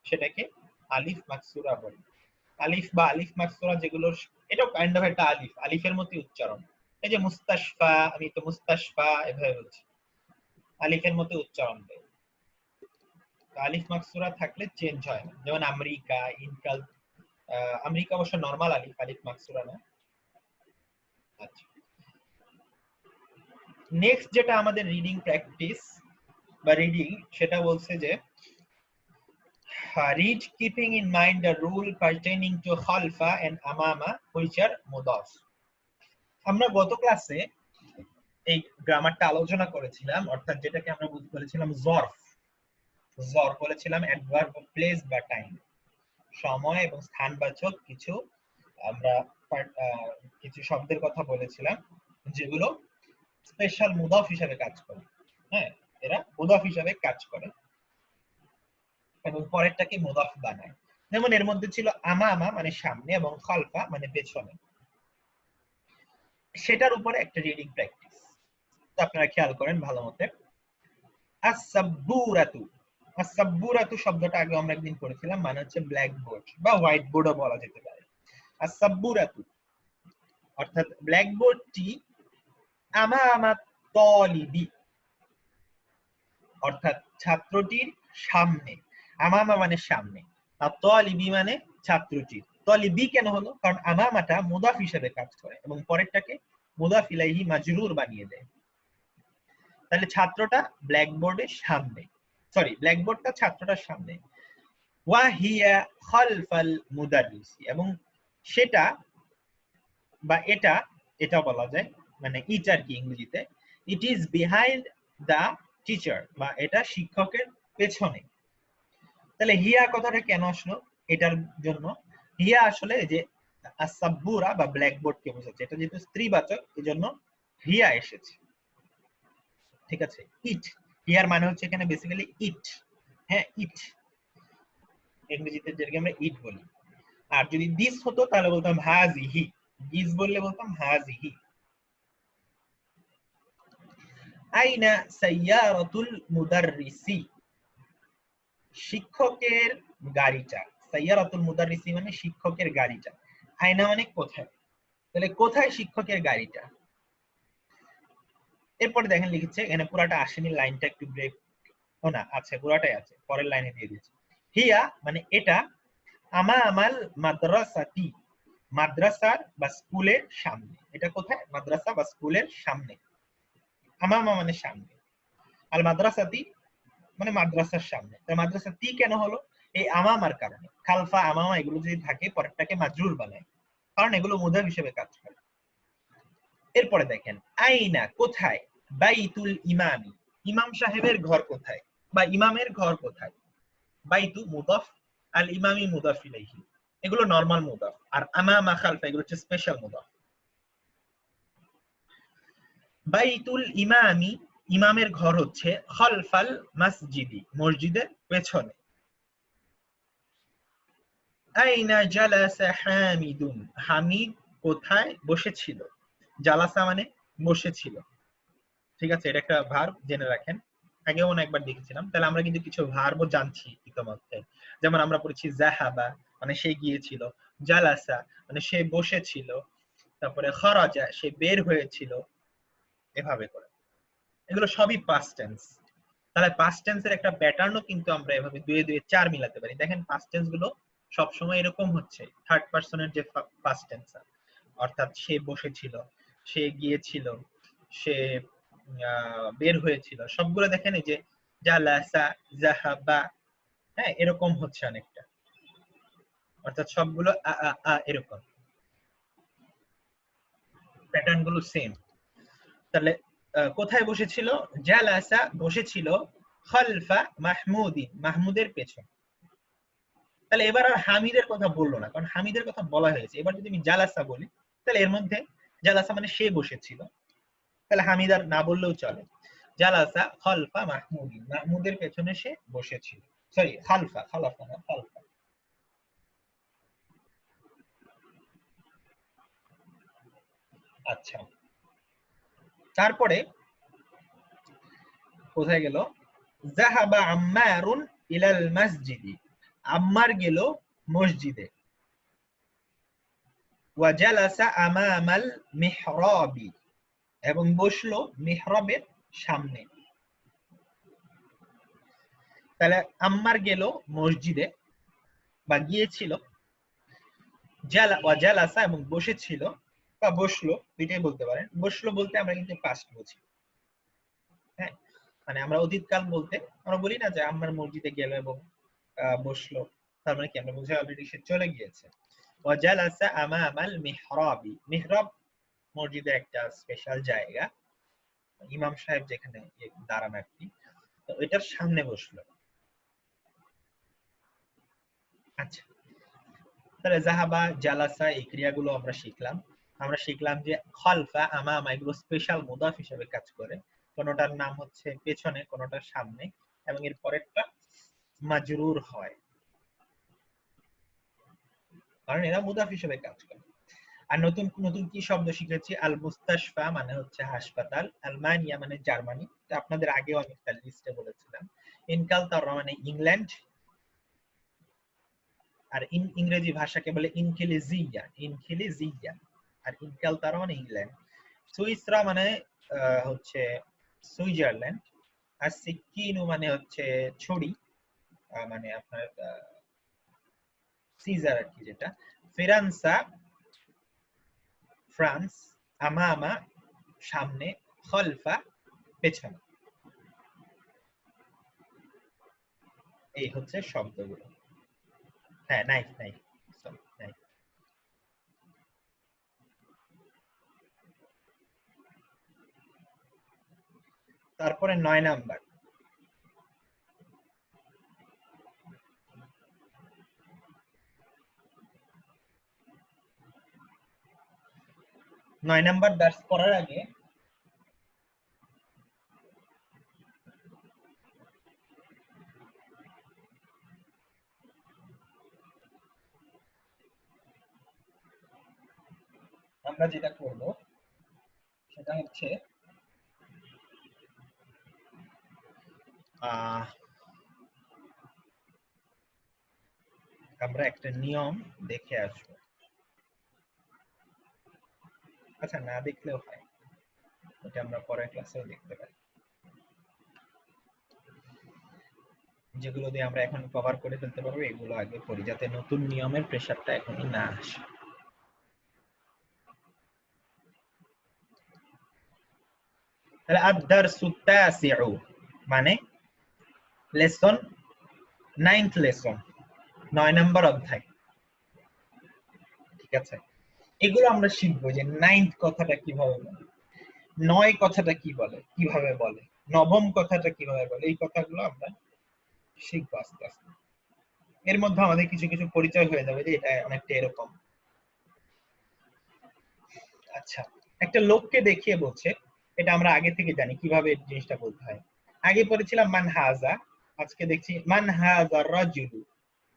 সেটাকে আলিফ মাকসুরা বলে। আলিফ বা আলিফ মাকসুরা যেগুলো, এটাও কাইন্ড অফ একটা আলিফ, আলিফের মতোই উচ্চারণ। এই যে মুস্তাশফা, আমি তো মুস্তাশফা এভাবে বলছি, আলিফের মতো উচ্চারণ দেয়। আলিফ মাকসুরা থাকলে চেঞ্জ হয় না, যেমন আমেরিকা, ইনকাল। আমেরিকা অবশ্য নরমাল আলিফ, আলিফ মাকসুরা না। আচ্ছা, নেক্সট যেটা আমাদের রিডিং প্র্যাকটিস বা রিডিং, সেটা বলছে যে read keeping in mind the rule pertaining to khalfa and amama which are mudaf. আমরা গত ক্লাসে এই গ্রামারটা আলোচনা করেছিলাম, অর্থাৎ যেটাকে আমরা বলেছিলাম জরফ। জরফ বলেছিলাম অ্যাডভার্ব অফ প্লেস বা টাইম, সময় এবং স্থানবাচক কিছু আমরা কিছু শব্দের কথা বলেছিলাম যেগুলো স্পেশাল মুদাফ হিসেবে কাজ করে। হ্যাঁ, এরা মুদাফ হিসেবে কাজ করে এবং পরেরটাকে মুদাফ বানায়। যেমন এর মধ্যে ছিল আমামা মানে সামনে এবং খালফা মানে পেছনে। সেটার উপরে একটা রিডিং প্র্যাকটিস, তো আপনারা খেয়াল করেন ভালো মতে। আস-সাব্বুরাতু, আস-সাব্বুরাতু শব্দটা আগে আমরা একদিন পড়েছিলাম, মানে হচ্ছে ব্ল্যাক বোর্ড বা হোয়াইট বোর্ডও বলা যেতে পারে। আস-সাব্বুরাতু অর্থাৎ ব্ল্যাক বোর্ডটি আমামা তালিবি অর্থাৎ ছাত্রটির সামনে। আমামা মানে সামনে, আর তালিবি মানে ছাত্রটির। তালিবি কেন হলো? কারণ আমামাটা মুদাফ হিসেবে কাজ করে এবং পরেরটাকে মুদাফ ইলাইহি মাজরুর বানিয়ে দেয়। তাহলে ছাত্রটা ব্ল্যাকবোর্ডের সামনে, সরি ব্ল্যাকবোর্ডটা ছাত্রটার সামনে। ওয়া হিয়া খালফাল মুদাররিস, এবং সেটা বা এটা, এটা বলা যায় মানে ইট আর কি ইংরেজিতে। It is behind the teacher, বা এটা শিক্ষকের পেছনে। তাহলে হিয়া কথাটা কেন আসলো এটার জন্য? হিয়া আসলে যে আস-সাব্বুরা বা ব্ল্যাকবোর্ড কে বোঝাচ্ছে, এটা যেহেতু স্ত্রীবাচক এজন্য হিয়া এসেছে। ঠিক আছে, ইট, হিয়ার মানে হচ্ছে এখানে বেসিক্যালি ইট। হ্যাঁ, ইট ইংরেজিতে যেটাকে আমরা ইট বলি। আর যদি দিস হতো তাহলে বলতাম হাজিহি, দিস বললে বলতাম হাজিহি। আইনা সাইয়ারাতুল মুদাররিসি, শিক্ষকের গাড়িটা। সাইয়ারাতুল মুদাররিসি মানে শিক্ষকের গাড়িটা। আইনা মানে কোথায়, তাহলে কোথায় শিক্ষকের গাড়িটা? এরপরে দেখেন লিখেছে, এখানে পুরাটা আসেনি, লাইনটা একটু ব্রেক, ও না আছে, পুরাটাই আছে, পরের লাইনে দিয়ে দিয়েছে। হিয়া মানে এটা, আমাল মাদ্রাসাতি, মাদ্রাসার বা স্কুলের সামনে। এটা কোথায়? মাদ্রাসা বা স্কুলের সামনে। আমামা মানে সামনে, আল মাদ্রাসাতি মানে মাদ্রাসার সামনে। তাহলে মাদ্রাসাতি কেন হলো? এই আমামার কারণে। খালফা আমামা এগুলো যদি থাকে পরেরটাকে মাজরুর বানায়, কারণ এগুলো মুদাফ হিসেবে কাজ করে। এরপরে দেখেন আইনা কোথায়, বাইতুল ইমামি, ইমাম সাহেবের ঘর কোথায় বা ইমামের ঘর কোথায়। বাইতু মুদাফ, আল ইমামি মুদাফ ইলাইহি, এগুলো নরমাল মুদাফ, আর আমামা খালফা এগুলো হচ্ছে স্পেশাল মুদাফ। বাইতুল ইমামি, ইমামের ঘর হচ্ছে খালফাল মসজিদি, মসজিদের পেছনে। আইনা জালাসা হামিদুন, হামিদ কোথায় বসেছিল। জালাসা মানে বসেছিল। ঠিক আছে, এটা একটা ভার্ব, জেনে রাখেন, আগেও একবার দেখেছিলাম। তাহলে আমরা কিন্তু কিছু ভার্বও জানছি ইতোমধ্যে। যেমন আমরা পড়েছি যাহাবা মানে সে গিয়েছিল, জালাসা মানে সে বসেছিল, তারপরে খরাজা সে বের হয়েছিল, এভাবে করে। এগুলো সবই পাস্ট টেন্স। তাহলে পাস্ট টেন্সের একটা প্যাটার্নও কিন্তু আমরা এভাবে 2 2 4 মিলাতে পারি। দেখেন পাস্ট টেন্স গুলো সবসময় এরকম হচ্ছে, থার্ড পারসনের যে পাস্ট টেন্স, অর্থাৎ সে বসেছিল, সে গিয়েছিল, সে বের হয়েছিল, সবগুলো দেখেন এই যে জালাসা, যাহাবা, হ্যাঁ এরকম হচ্ছে অনেকটা। অর্থাৎ সবগুলো এরকম প্যাটার্ন গুলো সেম। তাহলে কোথায় বসেছিল? জালাসা বসেছিল খালফা মাহমুদিন মাহমুদের পেছনে। তাহলে এবার আর হামিদের কথা বললো না, কারণ হামিদের কথা বলা হয়েছে। এবার যদি আমি জালাসা বলি তাহলে এর মধ্যে জালাসা মানে সে বসেছিল, তাহলে হামিদ আর না বললেও চলে। জালাসা খালফা মাহমুদিন মাহমুদের পেছনে সে বসেছিল। সরি খালফা, খালাফা না খালফা। আচ্ছা, তারপরে কোথায় গেল? যাহাবা আম্মারুন ইলাল মসজিদি, আম্মার গেল মসজিদে। ওয়া জালাসা আমামাল মিহরাবি, এবং বসলো মিহরাবের সামনে। তাহলে আম্মার গেল মসজিদে বা গিয়েছিল, ওয়া জালাসা এবং বসেছিল বা বসলো, দুইটাই বলতে পারেন। বসলো বলতে আমরা কিন্তু পাস্ট বুঝি, হ্যাঁ, মানে আমরা অতীতকাল বলতে আমরা বলি না যে আম্মার মসজিদে গেল এবং বসলো, তার মানে কি আমরা বুঝি অলরেডি সে চলে গিয়েছে। ওয়া জালাসা আমামাল মিহরাবি, মিহরাব মসজিদে একটা স্পেশাল জায়গা, ইমাম সাহেব যেখানে দাঁড়ান আর কি, তো এটার সামনে বসলো। আচ্ছা, তাহলে জাহাবা জালাসা এই ক্রিয়াগুলো আমরা শিখলাম। আমরা শিখলাম যে খালফা আমামা এগুলো স্পেশাল মুদাফ হিসেবে কাজ করে, কোনটার নাম হচ্ছে পেছনে, কোনটার সামনে, এবং এর পরেরটা মাজরুর হয়, কারণ এরা মুদাফ হিসেবে কাজ করে। আর নতুন নতুন কি শব্দ শিখেছি? আল মুস্তাশফা মানে হচ্ছে হাসপাতাল, আলমানিয়া মানে জার্মানি, তো আপনাদের আগেও আমি একটা লিস্টে বলেছিলাম। ইনকালতারা মানে ইংল্যান্ড, আর ইংরেজি ভাষাকে বলে ইনখিলিজিয়া, ইনখিলিজিয়া, আর ইনকালতারা মানে ইংল্যান্ড। সুইসরা মানে হচ্ছে সুইজারল্যান্ড, আর সিকিনু মানে হচ্ছে ছড়ি, মানে আপনার সিজার আর কি যেটা। ফিরান্সা ফ্রান্স, আমামা সামনে, খলফা পেছনে। এই হচ্ছে শব্দগুলো। হ্যাঁ, নাইস নাইস, নাইস। তারপরে 9 নাম্বার, দার্স করার আগে আমরা যেটা করব সেটা হচ্ছে আমরা একটা নিয়ম দেখে আসবো। আচ্ছা, না দেখলেও হয়, এটা আমরা পরের ক্লাসেও দেখতে পারি। যেগুলো দিয়ে আমরা এখন কভার করে ফেলতে পারবো এগুলো আগে করি, যাতে নতুন নিয়মের প্রেসারটা এখনই না আসে। তাহলে আদ-দারসু তাসিউ মানে লেসন, 9th লেসন, 9 নম্বর অধ্যায়। ঠিক আছে, এগুলো আমরা শিখবো যে 9th কথাটা কিভাবে বলে, 9 কথাটা কি বলে, কিভাবে বলে, নবম কথাটা কিভাবে বলে, এই কথাগুলো আমরা শিখবো আস্তে আস্তে। এর মধ্যে আমাদের কিছু কিছু পরিচয় হয়ে যাবে যে এটা অনেকটা এরকম। আচ্ছা, একটা লোককে দেখিয়ে বলছে, এটা আমরা আগে থেকে জানি কিভাবে জিনিসটা বলতে হয়। আগে পড়েছিলাম মান হাজা, আজকে দেখছি মান হাজা রাজুলু,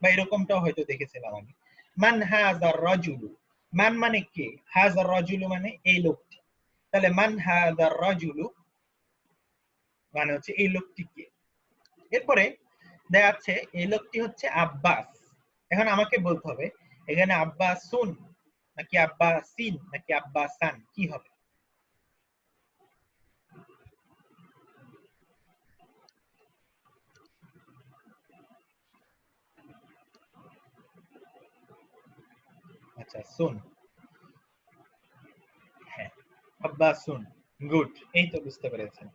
বা এরকমটাও হয়তো দেখেছিলাম আমি। মান হাজা রাজুলু, মান মানে কে, হাজা রাজুলু মানে এই লোকটি। তাহলে মান হাজা রাজুলু মানে হচ্ছে এই লোকটি কে। এরপরে দেখা যাচ্ছে এই লোকটি হচ্ছে আব্বাস। এখন আমাকে বলতে হবে এখানে আব্বাসুন নাকি আব্বাসিন নাকি আব্বাসান, কি হবে? আচ্ছা, সুন, হ্যাঁ, আব্বাসুন, গুড, এই তো বুঝতে পেরেছেন।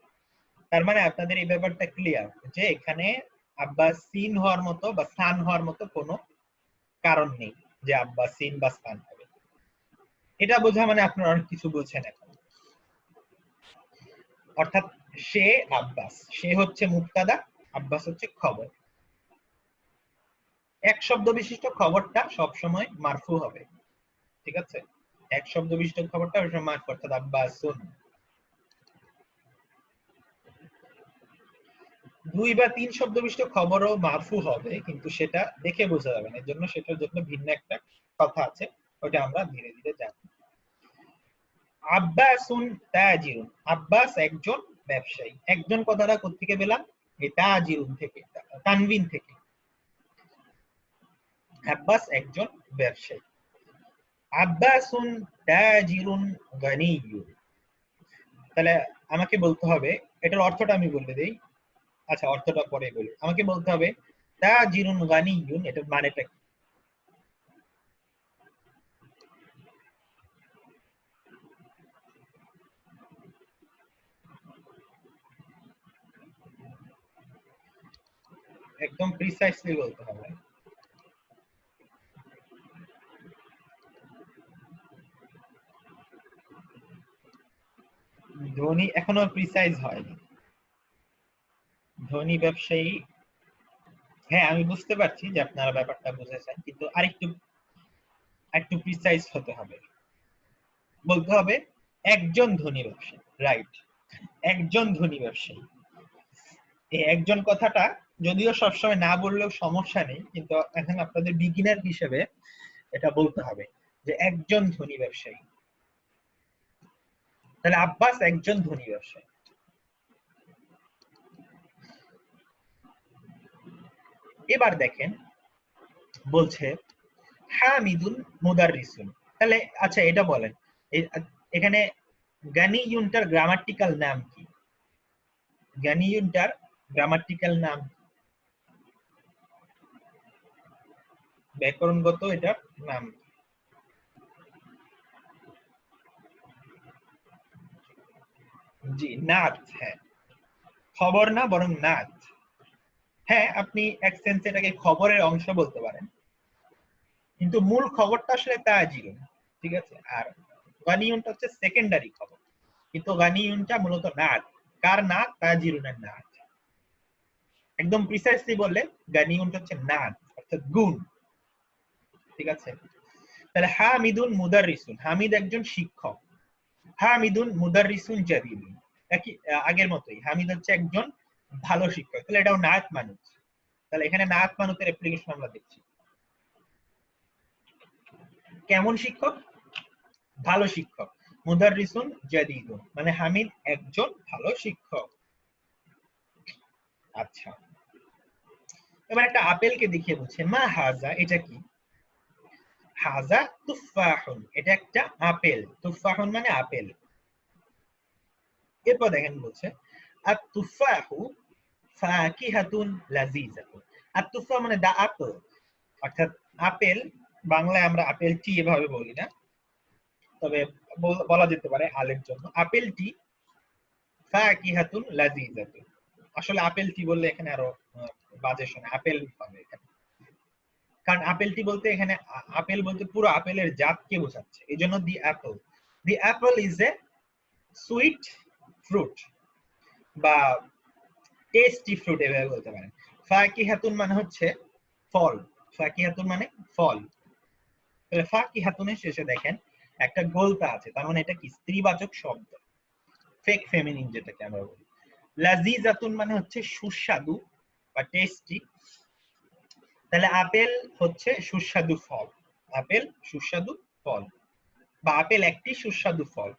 তার মানে আপনাদের এই ব্যাপারটা ক্লিয়ার যে এখানে আব্বাসিন হওয়ার মতো বা সান হওয়ার মতো কোনো কারণ নেই যে আব্বাসিন বা স্থান হবে। এটা বোঝা মানে আপনারা অনেক কিছু বুঝছেন এখন। অর্থাৎ সে আব্বাস, সে হচ্ছে মুবতাদা, আব্বাস হচ্ছে খবর। এক শব্দ বিশিষ্ট খবরটা সবসময় মারফু হবে, ঠিক আছে? এক শব্দ বিশিষ্ট খবরটা সবসময় মারফু, অর্থাৎ আব্বাসুন। দুই বা তিন শব্দ বিশিষ্ট খবরও মারফু হবে, কিন্তু সেটা দেখে বোঝা যাবে না, এর জন্য সেটার জন্য ভিন্ন একটা কথা আছে, ওটা আমরা ধীরে ধীরে জানব। আব্বাসুন তাজিরুন, আব্বাস একজন ব্যবসায়ী। একজন কথাটা কোত্থেকে পেলাম? এই তাজিরুন থেকে, তানবিন থেকে। আব্বাস একজন ব্যবসায়ী। আব্বাসুন তাজিরুন গানিয়ুন, তাহলে আমাকে বলতে হবে, এটার অর্থটা আমি বলে দেই। আচ্ছা, অর্থটা পরে বলি। আমাকে বলতে হবে তাজিরুন গানিয়ুন, এটার মানেটা কি? একদম প্রিসাইসলি বলতে হবে। ধনী এখনো প্রিসাইজ হয়নি। ধনী ব্যবসায়ী, হ্যাঁ আমি বুঝতে পারছি যে আপনারা ব্যাপারটা বুঝেছেন, কিন্তু আরেকটু একটু প্রিসাইজ হতে হবে। বলতে হবে একজন ধনী ব্যবসায়ী, রাইট, একজন ধনী ব্যবসায়ী। এই একজন কথাটা যদিও সবসময় না বললেও সমস্যা নেই, কিন্তু এখন আপনাদের বিগিনার হিসেবে এটা বলতে হবে যে একজন ধনী ব্যবসায়ী। তাহলে আব্বাস একজন ধনী ব্যবসায়ী। এবার দেখেন বলছে হামিদুন মুদাররিসুন। তাহলে আচ্ছা এটা বলেন, এখানে গানিয়ুনটার গ্রামাটিক্যাল নাম কি? গানিয়ুনটার গ্রামাটিক্যাল নাম, ব্যাকরণগত এটার নাম? জি, নাত। হ্যাঁ, খবর না বরং নাত। হ্যাঁ, আপনি এক সেন্সে এটাকে খবরের অংশ বলতে পারেন, কিন্তু মূল খবরটা আসলে তাজিরুন, ঠিক আছে? আর গানিয়ুনটা হচ্ছে সেকেন্ডারি খবর, কিন্তু গানিয়ুনটা মূলত নাত। কার নাত? তাজিরুনের নাত। একদম প্রিসাইসলি বললে গানিয়ুনটা হচ্ছে নাত, অর্থাৎ গুণ, ঠিক আছে? তাহলে হামিদুন মুদাররিসুন, হামিদ একজন শিক্ষক। হামিদুন মুদাররিসুন জাদিদুন, একই আগের মতোই, হামিদ হচ্ছে একজন ভালো শিক্ষক। তাহলে এটাও নাত মানুষ। তাহলে এখানে নাত মানুষের অ্যাপ্লিকেশন আমরা দেখছি। কেমন শিক্ষক? ভালো শিক্ষক। মুদাররিসুন জাদিদুন মানে হামিদ একজন ভালো শিক্ষক। আচ্ছা, এবার একটা আপেলকে দেখিয়ে বলছে মা হাজা, এটা কি? হাজা তুফাহুন, এটা একটা আপেল। তুফাহুন মানে আপেল। এরপর দেখেন বলছে আত-তুফাহু ফাকিহাতুন লাযীজাতুন। আত-তুফাহ মানে দা আপেল, অর্থাৎ আপেল। বাংলায় আমরা আপেলটি এভাবে বলি না, তবে বলা যেতে পারে আলের জন্য আপেলটি ফাকিহাতুন লাযীজাতুন। আসলে আপেলটি বললে এখানে আরো বাজে শোনায়, আপেল হবে এখানে, কারণ আপেলটি বলতে এখানে আপেল বলতে পুরো আপেলের জাতকে বোঝাচ্ছে, এই জন্য the apple. The apple is a sweet fruit বা টেস্টি ফ্রুট এভাবে বলতে পারেন। ফাকিহাতুন মানে হচ্ছে ফল, ফাকিহাতুন মানে ফল। তাহলে ফাকিহাতুনের শেষে দেখেন একটা গোলতা আছে, তার মানে এটা কি? স্ত্রীবাচক শব্দ, ফেক ফেমিনিন যেটাকে আমরা বলি। লাযীজাতুন মানে হচ্ছে সুস্বাদু বা টেস্টি। তাহলে আপেল হচ্ছে সুস্বাদু ফল, আপেল সুস্বাদু ফল, বা আপেল একটি সুস্বাদু ফল।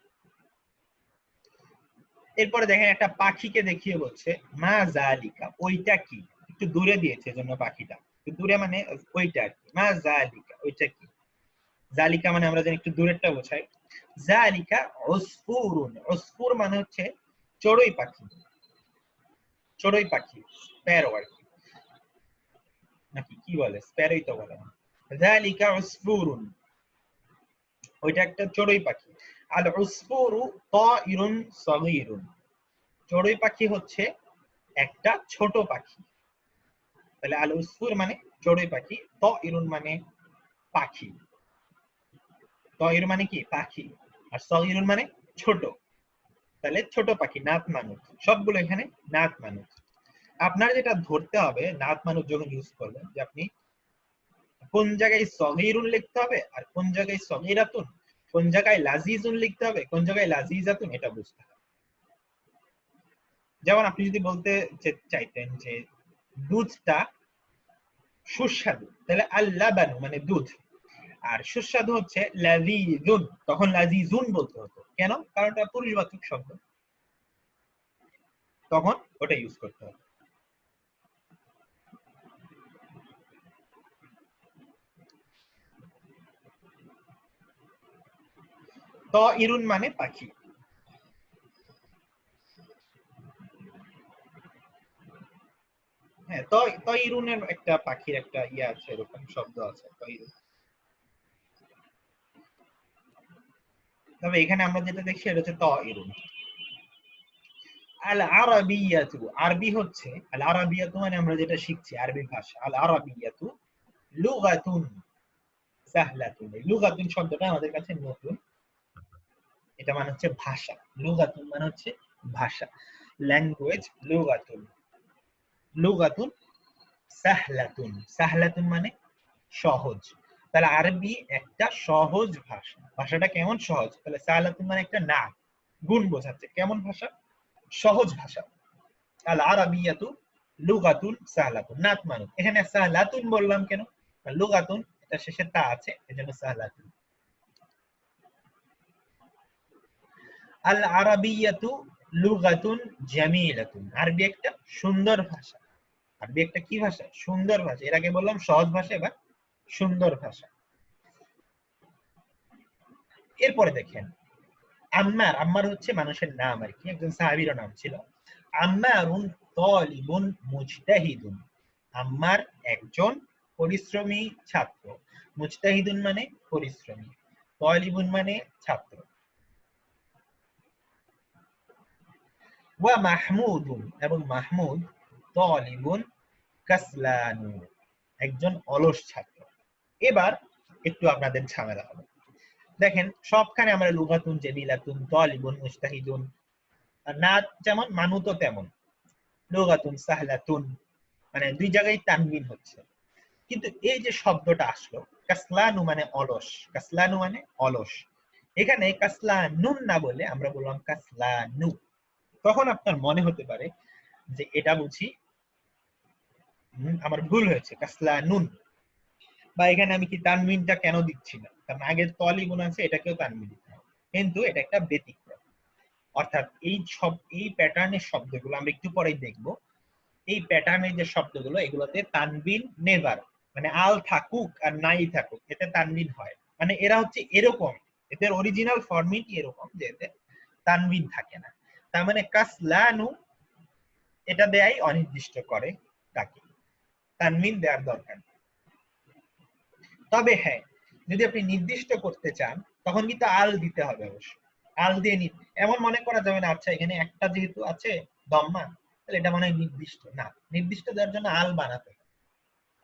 এরপরে দেখেন একটা পাখিকে দেখিয়ে বলছে মা জালিকা, ওইটা কি? একটু দূরে দিয়েছে জন্য পাখিটা একটু দূরে, মানে ওইটা আর কি। মা জালিকা, ওইটা কি? জালিকা মানে আমরা জানি একটু দূরেরটা বোঝাই। জালিকা উসফুরুন, উসফুর মানে হচ্ছে চড়ুই পাখি, চড়ুই পাখি, স্প্যারো আর কি, নাকি কি বলে? স্প্যারোই তো বলে না। জালিকা উসফুরুন, ওইটা একটা চড়ুই পাখি। আল উসফুরু তাইরুন সাগীরুন, চড়ুই পাখি হচ্ছে একটা ছোট পাখি। তাহলে আল উসফুর মানে চড়ুই পাখি, তাইরুন মানে পাখি। তয়র মানে কি পাখি, আর সগীরুন মানে ছোট, তাহলে ছোট পাখি, নাত মানুষ, সবগুলো এখানে নাত মানুষ। আপনার যেটা ধরতে হবে নাত মানুষ যখন ইউজ করবেন, যে আপনি কোন জায়গায় সগীরুন লিখতে হবে আর কোন জায়গায় সগীরাতুন, কোন জায়গায় লাজিজুন লিখতে হবে, কোন জায়গায় লাজিজাতুন, এটা বুঝতে হবে। যেমন আপনি যদি বলতে চাইতেন যে দুধটা সুস্বাদু, তাহলে আল-লাবানু মানে দুধ, আর সুস্বাদু হচ্ছে লাযীযুন, তখন লাযীযুন বলতে হতো। কেন? কারণ এটা পুরুষবাচক শব্দ, তখন ওটা ইউজ করতে হবে। তায়রুন মানে পাখি। হ্যাঁ, তায়রুনের একটা পাখির একটা ইয়ে আছে, এরকম শব্দ আছে তায়রুন। তবে এখানে আমরা যেটা দেখছি এটা হচ্ছে তায়রুন। আল আরাবিয়াতু, আরবি হচ্ছে আল আরাবিয়াতু মানে আমরা যেটা শিখছি আরবি ভাষা, আল আরাবিয়াতু লুগাতুন সাহলাতুন। এই লুগাতুন শব্দটা আমাদের কাছে নতুন, এটা মানে হচ্ছে ভাষা। লুগাতুন মানে হচ্ছে ভাষা, ল্যাঙ্গুয়েজ। লুগাতুন, লুগাতুন সাহলাতুন, সাহলাতুন মানে সহজ। তাহলে আরবি একটা সহজ ভাষা। ভাষাটা কেমন সহজ? তাহলে সাহলাতুন মানে একটা না, গুণ বোঝাচ্ছে। কেমন ভাষা? সহজ ভাষা। আল আরাবিয়াতু লুগাতুন সাহলাতুন, নাত মানুষ। এখানে সাহলাতুন বললাম কেন? লুগাতুন এটা শেষে তা আছে, এজন্য সাহলাতুন। আল আরাবিয়াতু লুগাতুন জামিলাতুন, আরবি একটা সুন্দর ভাষা। আরবি একটা কি ভাষা? সুন্দর ভাষা। এর আগে বললাম সহজ ভাষা, এবার সুন্দর ভাষা। এরপরে দেখেন আম্মার, আম্মার হচ্ছে মানুষের নাম আর কি, একজন সাহাবীর নাম ছিল। আম্মারুন তালিবুন মুজতাহিদুন, আম্মার একজন পরিশ্রমী ছাত্র। মুজতাহিদুন মানে পরিশ্রমী, তালিবুন মানে ছাত্র। ওয়া মাহমুদুন, এবং মাহমুদ তালিবুন কাসলানু, একজন অলস ছাত্র। এবার একটু আপনাদের ঝামেলা হবে। দেখেন সবখানে আমরা লুগাতুন জামিলাতুন তালিবুন মুজতাহিদুন, না যেমন মানুতো তেমন লুগাতুন সাহলাতুন, মানে দুই জায়গায় তানবিন হচ্ছে। কিন্তু এই যে শব্দটা আসলো কাসলানু মানে অলস, কাসলানু মানে অলস, এখানে কাসলানুন না বলে আমরা বললাম কাসলানু। তখন আপনার মনে হতে পারে যে এটা বুঝি আমার ভুল হয়েছে, কাসলানুন, বা এখানে আমি কি তানবিনটা কেন দিচ্ছি না, কারণ আগের তলিবুন আছে, এটাকেও তানবিন দিতে হবে। কিন্তু এটা একটা ব্যতিক্রম। অর্থাৎ এই প্যাটার্নের শব্দগুলো আমরা একটু পরেই দেখব। এই প্যাটার্নের যে শব্দগুলো, এগুলোতে তানবিন নেভার, মানে আল থাকুক আর নাই থাকুক এতে তানবিন হয়। মানে এরা হচ্ছে এরকম, এদের অরিজিনাল ফরম্যাটই এরকম যে এতে তানবিন থাকে না। তার মানে কাসলানু এটা দেয়াই অনির্দিষ্ট করে তাকে, তানবিন দেওয়ার দরকার। তবে হ্যাঁ, যদি আপনি নির্দিষ্ট করতে চান তখন কিন্তু আল দিতে হবে অবশ্য। আল দিয়ে এমন মনে করা যাবে না আচ্ছা এখানে একটা যেহেতু আছে দম্মা, তাহলে এটা মানে নির্দিষ্ট না, নির্দিষ্ট দেওয়ার জন্য আল বানাতে হবে।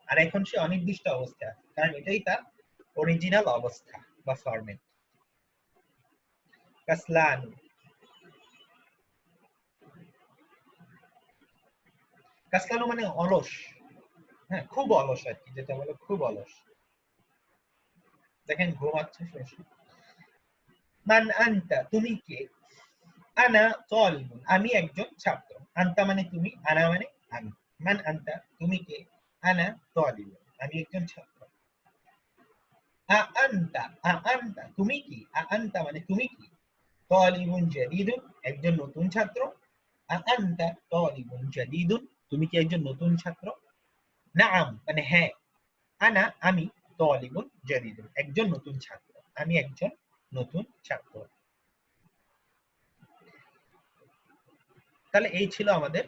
আর এখন সে অনির্দিষ্ট অবস্থায় আছে, কারণ এটাই তার অরিজিনাল অবস্থা বা ফরম্যাট। কাসলান, কাসলানু মানে অলস। হ্যাঁ, খুব অলস আর কি, যেটা বলে খুব অলস। দেখেন ঘুমাচ্ছে শেষে। মান আনতা, তুমি কে? আনা তালিবুন, আমি একজন ছাত্র। আনতা মানে তুমি, আনা মানে আমি। মান আনতা, তুমি কে? আনা তালিবুন, আমি একজন ছাত্র। আ আনতা, আ আনতা তুমি কি? আ আনতা মানে তুমি কি? তালিবুন জাদীদুন, একজন নতুন ছাত্র। আ আনতা তালিবুন জাদীদুন, তুমি কি একজন নতুন ছাত্র? নাআম মানে হ্যাঁ, আনা আমি, তালিবুন জাদীদুন একজন নতুন ছাত্র, আমি একজন নতুন ছাত্র। তাহলে এই ছিল আমাদের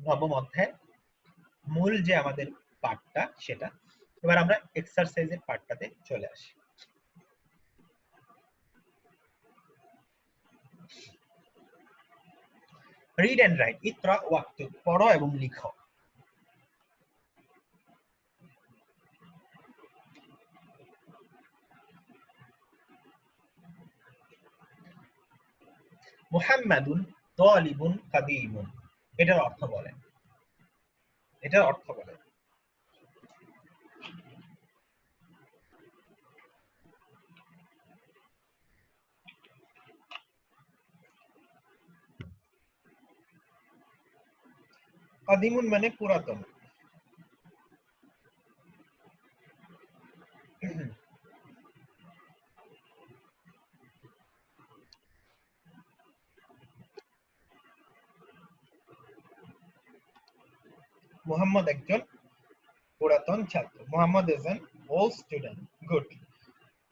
নবম অধ্যায় মূল যে আমাদের পার্টটা সেটা। এবার আমরা এক্সারসাইজের পার্টটাতে চলে আসি। রিড এন্ড রাইট, ইকরা ওয়াক্তুব, পড়ো এবং লিখো। মুহাম্মাদুন তালিবুন কাদিমুন, এটার অর্থ বলেন, এটার অর্থ বলেন। কাদিমুন মানে পুরাতন। মুহাম্মদ একজন পুরাতন ছাত্র। Muhammad is an old student. Good.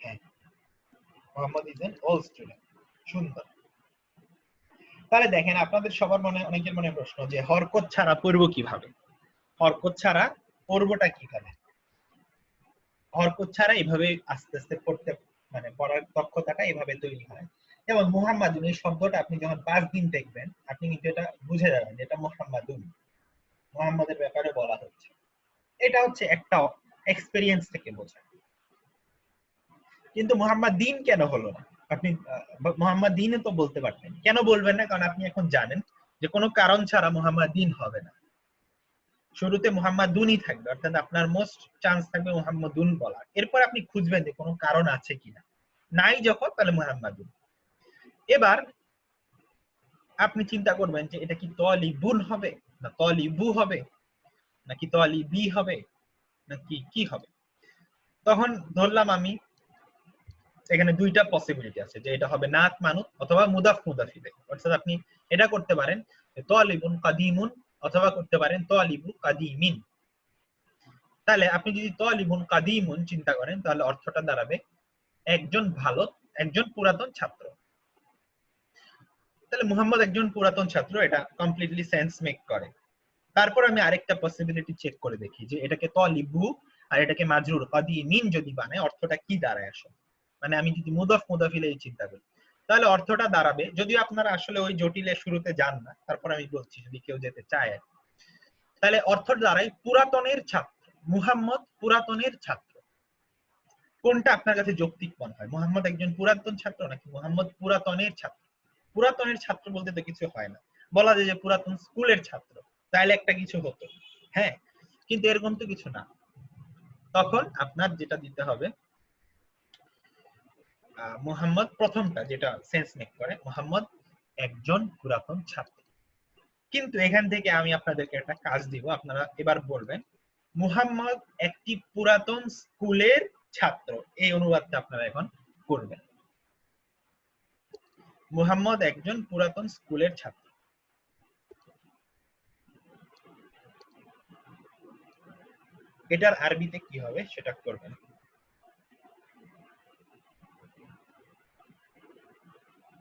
হ্যাঁ, Muhammad is an old student. সুন্দর। তাহলে দেখেন, আপনাদের সবার মনে, অনেকের মনে প্রশ্ন যে হরকত ছাড়া পড়ব কিভাবে, হরকত ছাড়া পড়বটা কিভাবে। হরকত ছাড়া এভাবে আস্তে আস্তে পড়তে, মানে পড়ার দক্ষতাটা এভাবে তৈরি হয়। যেমন মুহাম্মাদুন এই শব্দটা আপনি যখন 5 দিন দেখবেন, আপনি কিন্তু এটা বুঝে যাবেন যে এটা মুহাম্মাদুন, মুহাম্মাদের ব্যাপারে বলা হচ্ছে। এটা হচ্ছে একটা এক্সপেরিয়েন্স থেকে বোঝা। কিন্তু মুহাম্মদ দিন কেন হলো না? আপনি মুহাম্মদ দিনও তো বলতে পারতেন, কেন বলবেন না? কারণ আপনি এখন জানেন যে কোনো কারণ ছাড়া মুহাম্মদ দিন হবে না। শুরুতে মুহাম্মাদুনই থাকবে, অর্থাৎ আপনার মোস্ট চান্স থাকবে মুহাম্মাদুন বলার। এরপর আপনি খুঁজবেন যে কোনো কারণ আছে কিনা, নাই যখন তাহলে মুহাম্মাদুন। এবার আপনি চিন্তা করবেন যে এটা কি তলিবুন হবে, না তলিবু হবে, নাকি তলিবি হবে, নাকি কি হবে। তখন ধরলাম আমি এখানে দুইটা পসিবিলিটি আছে, যে এটা হবে নাত মানুত অথবা মুদাফ মুদাফিলে। অর্থাৎ আপনি এটা করতে পারেন তালিবুন কাদিমুন, অথবা করতে পারেন তালিবু কাদিমিন। তাহলে আপনি যদি তালিবুন কাদিমুন চিন্তা করেন, তাহলে অর্থটা দাঁড়াবে একজন ভালো, একজন পুরাতন ছাত্র। তাহলে মুহাম্মদ একজন পুরাতন ছাত্র, এটা কমপ্লিটলি সেন্স মেক করে। তারপর আমি আরেকটা পসিবিলিটি চেক করে দেখি যে এটাকে তালিবু আর এটাকে মাজরুর কাদিমিন যদি বানায়, অর্থটা কি দাঁড়ায় আসলে। মানে আমি যদি মুদাফ মুদাফিলে চিন্তা করি, তাহলে অর্থটা দাঁড়াবে, যদিও আপনারা আসলে ওই জটিলে শুরুতে যান না, তারপর আমি বলছি যদি কেউ যেতে চায়। তাহলে অর্থ দাঁড়ায় পুরাতনের ছাত্র, মুহাম্মদ পুরাতনের ছাত্র। কোনটা আপনার কাছে যৌক্তিক মনে হয়? মুহাম্মদ একজন পুরাতন ছাত্র নাকি মুহাম্মদ পুরাতনের ছাত্র? পুরাতনের ছাত্র বলতে তো কিছু হয় না, বলা যায় যে পুরাতন স্কুলের ছাত্র, তাহলে একটা কিছু হতো। হ্যাঁ, কিন্তু এরকম তো কিছু না। তখন আপনার যেটা দিতে হবে মুহাম্মদ, প্রথমটা যেটা সেন্স মেক করে, মুহাম্মদ একজন পুরাতন ছাত্র। কিন্তু এখান থেকে আমি আপনাদেরকে একটা কাজ দিব, আপনারা এবার বলবেন মুহাম্মদ একটি পুরাতন স্কুলের ছাত্র, এই অনুবাদটা আপনারা এখন করবেন। মুহাম্মদ একজন পুরাতন স্কুলের ছাত্র। এটার আরবিতে কি হবে সেটা করবেন।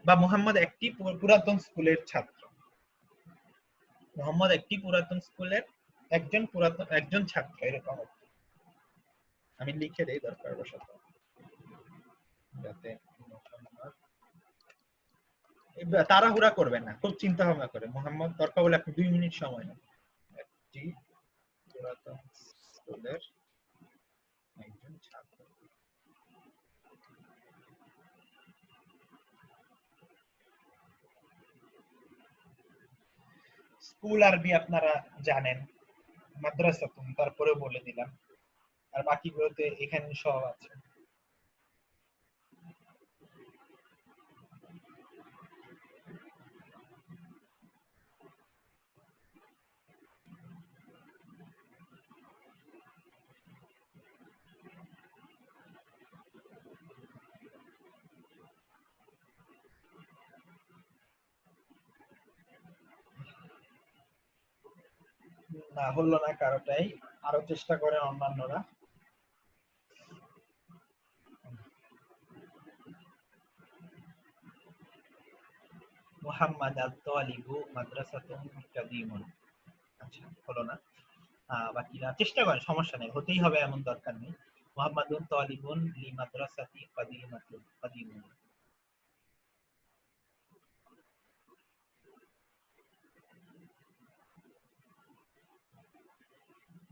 বা মুহাম্মদ একটি পুরাতন স্কুলের ছাত্র, মুহাম্মদ একটি পুরাতন স্কুলের একজন ছাত্র, এরকম আমি লিখে দেই দরকার বশত, যাতে তাড়াহুড়া করবেন না, খুব চিন্তা ভাবনা করে। মুহাম্মদ দরকার বলে আপনি 2 মিনিট সময় নেন। একটি পুরাতন স্কুলের একজন ছাত্র। স্কুল আরবি আপনারা জানেন, মাদ্রাসাতুন, তারপরে বলে দিলাম। আর বাকিগুলোতে এখানে সব আছে। না, হলো না কারোটাই, আরো চেষ্টা করেন অন্যান্যরা। মুহাম্মাদ আত-তালিবু মাদ্রাসাতুন কাদিমুন। আচ্ছা, হলো না। বাকিরা চেষ্টা করেন, সমস্যা নেই, হতেই হবে এমন দরকার নেই। মুহাম্মাদুন তালিবুন লি মাদ্রাসাতি কাদিমাতুন কাদিমুন।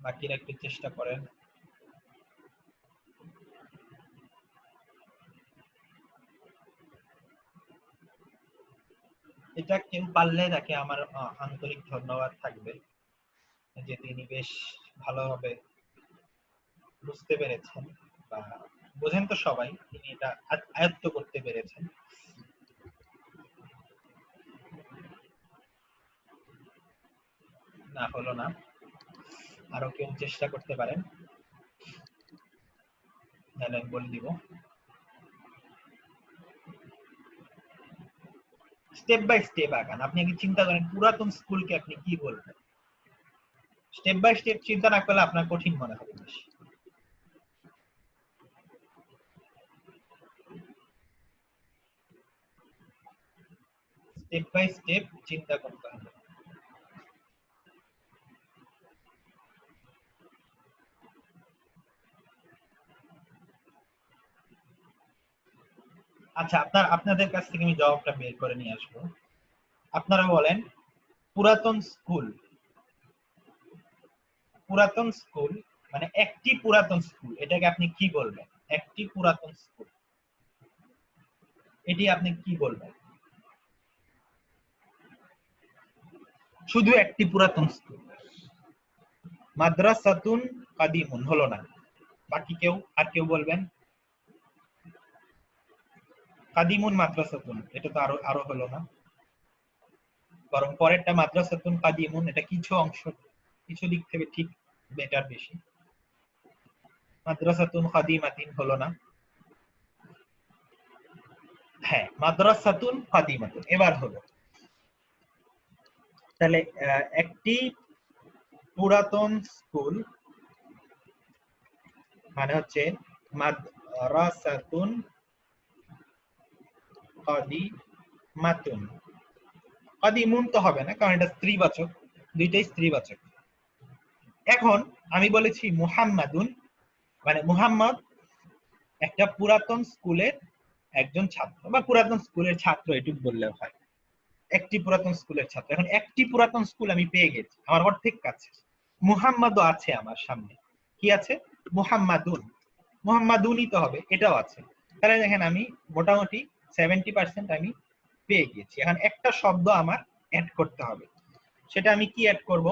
বাকিরা একটু চেষ্টা করেন। এটা কেউ পারলে তাকে আমার আন্তরিক ধন্যবাদ থাকবে যে তিনি বেশ ভালোভাবে বুঝতে পেরেছেন বা বোঝেন তো সবাই, তিনি এটা আয়ত্ত করতে পেরেছেন। না হলো না, আরো কেউ চেষ্টা করতে পারেন, তাহলে আমি বলে দিব। স্টেপ বাই স্টেপ আগান। আপনি আগে চিন্তা করেন পুরাতন স্কুলকে আপনি কি বলবেন। স্টেপ বাই স্টেপ চিন্তা না করলে আপনার কঠিন মনে হবে বেশি। স্টেপ বাই স্টেপ চিন্তা করতে হবে। আচ্ছা, আপনাদের কাছ থেকে আমি জবাবটা বের করে নিয়ে আসবো। আপনারা বলেন পুরাতন স্কুল, পুরাতন স্কুল মানে একটি পুরাতন স্কুল, এটাকে আপনি কি বলবেন? একটি পুরাতন স্কুল, এটি আপনি কি বলবেন? শুধু একটি পুরাতন স্কুল। মাদ্রাসাতুন কাদিমুন হলো না, বাকি কেউ আর কেউ বলবেন? কাদিমুন মাদ্রাসাতুন, এটা তো আরো আরো হলো না, বরং পরেরটা মাদ্রাসাতুন কাদিমুন, এটা কিছু অংশ কিছু দিক থেকে ঠিক বেটার বেশি। মাদ্রাসাতুন কাদিমাতিন হলো না। হ্যাঁ, মাদ্রাসাতুন কাদিমাতুন এবার হলো। তাহলে একটি পুরাতন স্কুল মানে হচ্ছে মাদ্রাসাতুন কাদিমাতুন। কাদিমুন তো হবে না, কারণ এটা স্ত্রীবাচক, দুইটাই স্ত্রীবাচক। এখন আমি বলেছি মুহাম্মাদুন, মানে মুহাম্মদ একটা পুরাতন স্কুলের একজন ছাত্র বা পুরাতন স্কুলের ছাত্র, এটুকু বললেও হয়। একটি পুরাতন স্কুলের ছাত্র। এখন একটি পুরাতন স্কুল আমি পেয়ে গেছি, আমার অর্ধেক কাছে। মুহাম্মাদও আছে আমার সামনে, কি আছে? মুহাম্মাদুন, মুহাম্মাদুনই তো হবে, এটাও আছে। তাহলে দেখেন আমি মোটামুটি 70% আমি পেয়ে গেছি। এখন একটা শব্দ আমার অ্যাড করতে হবে, সেটা আমি কি অ্যাড করব?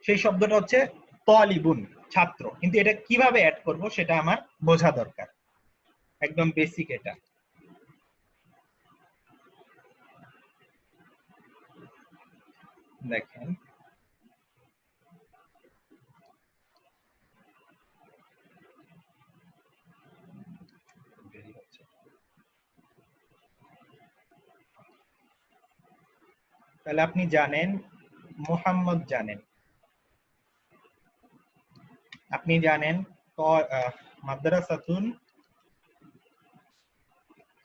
সেই শব্দটা হচ্ছে তালিবুন, ছাত্র। কিন্তু এটা কিভাবে অ্যাড করব সেটা আমার বোঝা দরকার, একদম বেসিক এটা। দেখেন তাহলে আপনি জানেন মুহাম্মদ জানেন, আপনি জানেন মাদ্রাসাতুন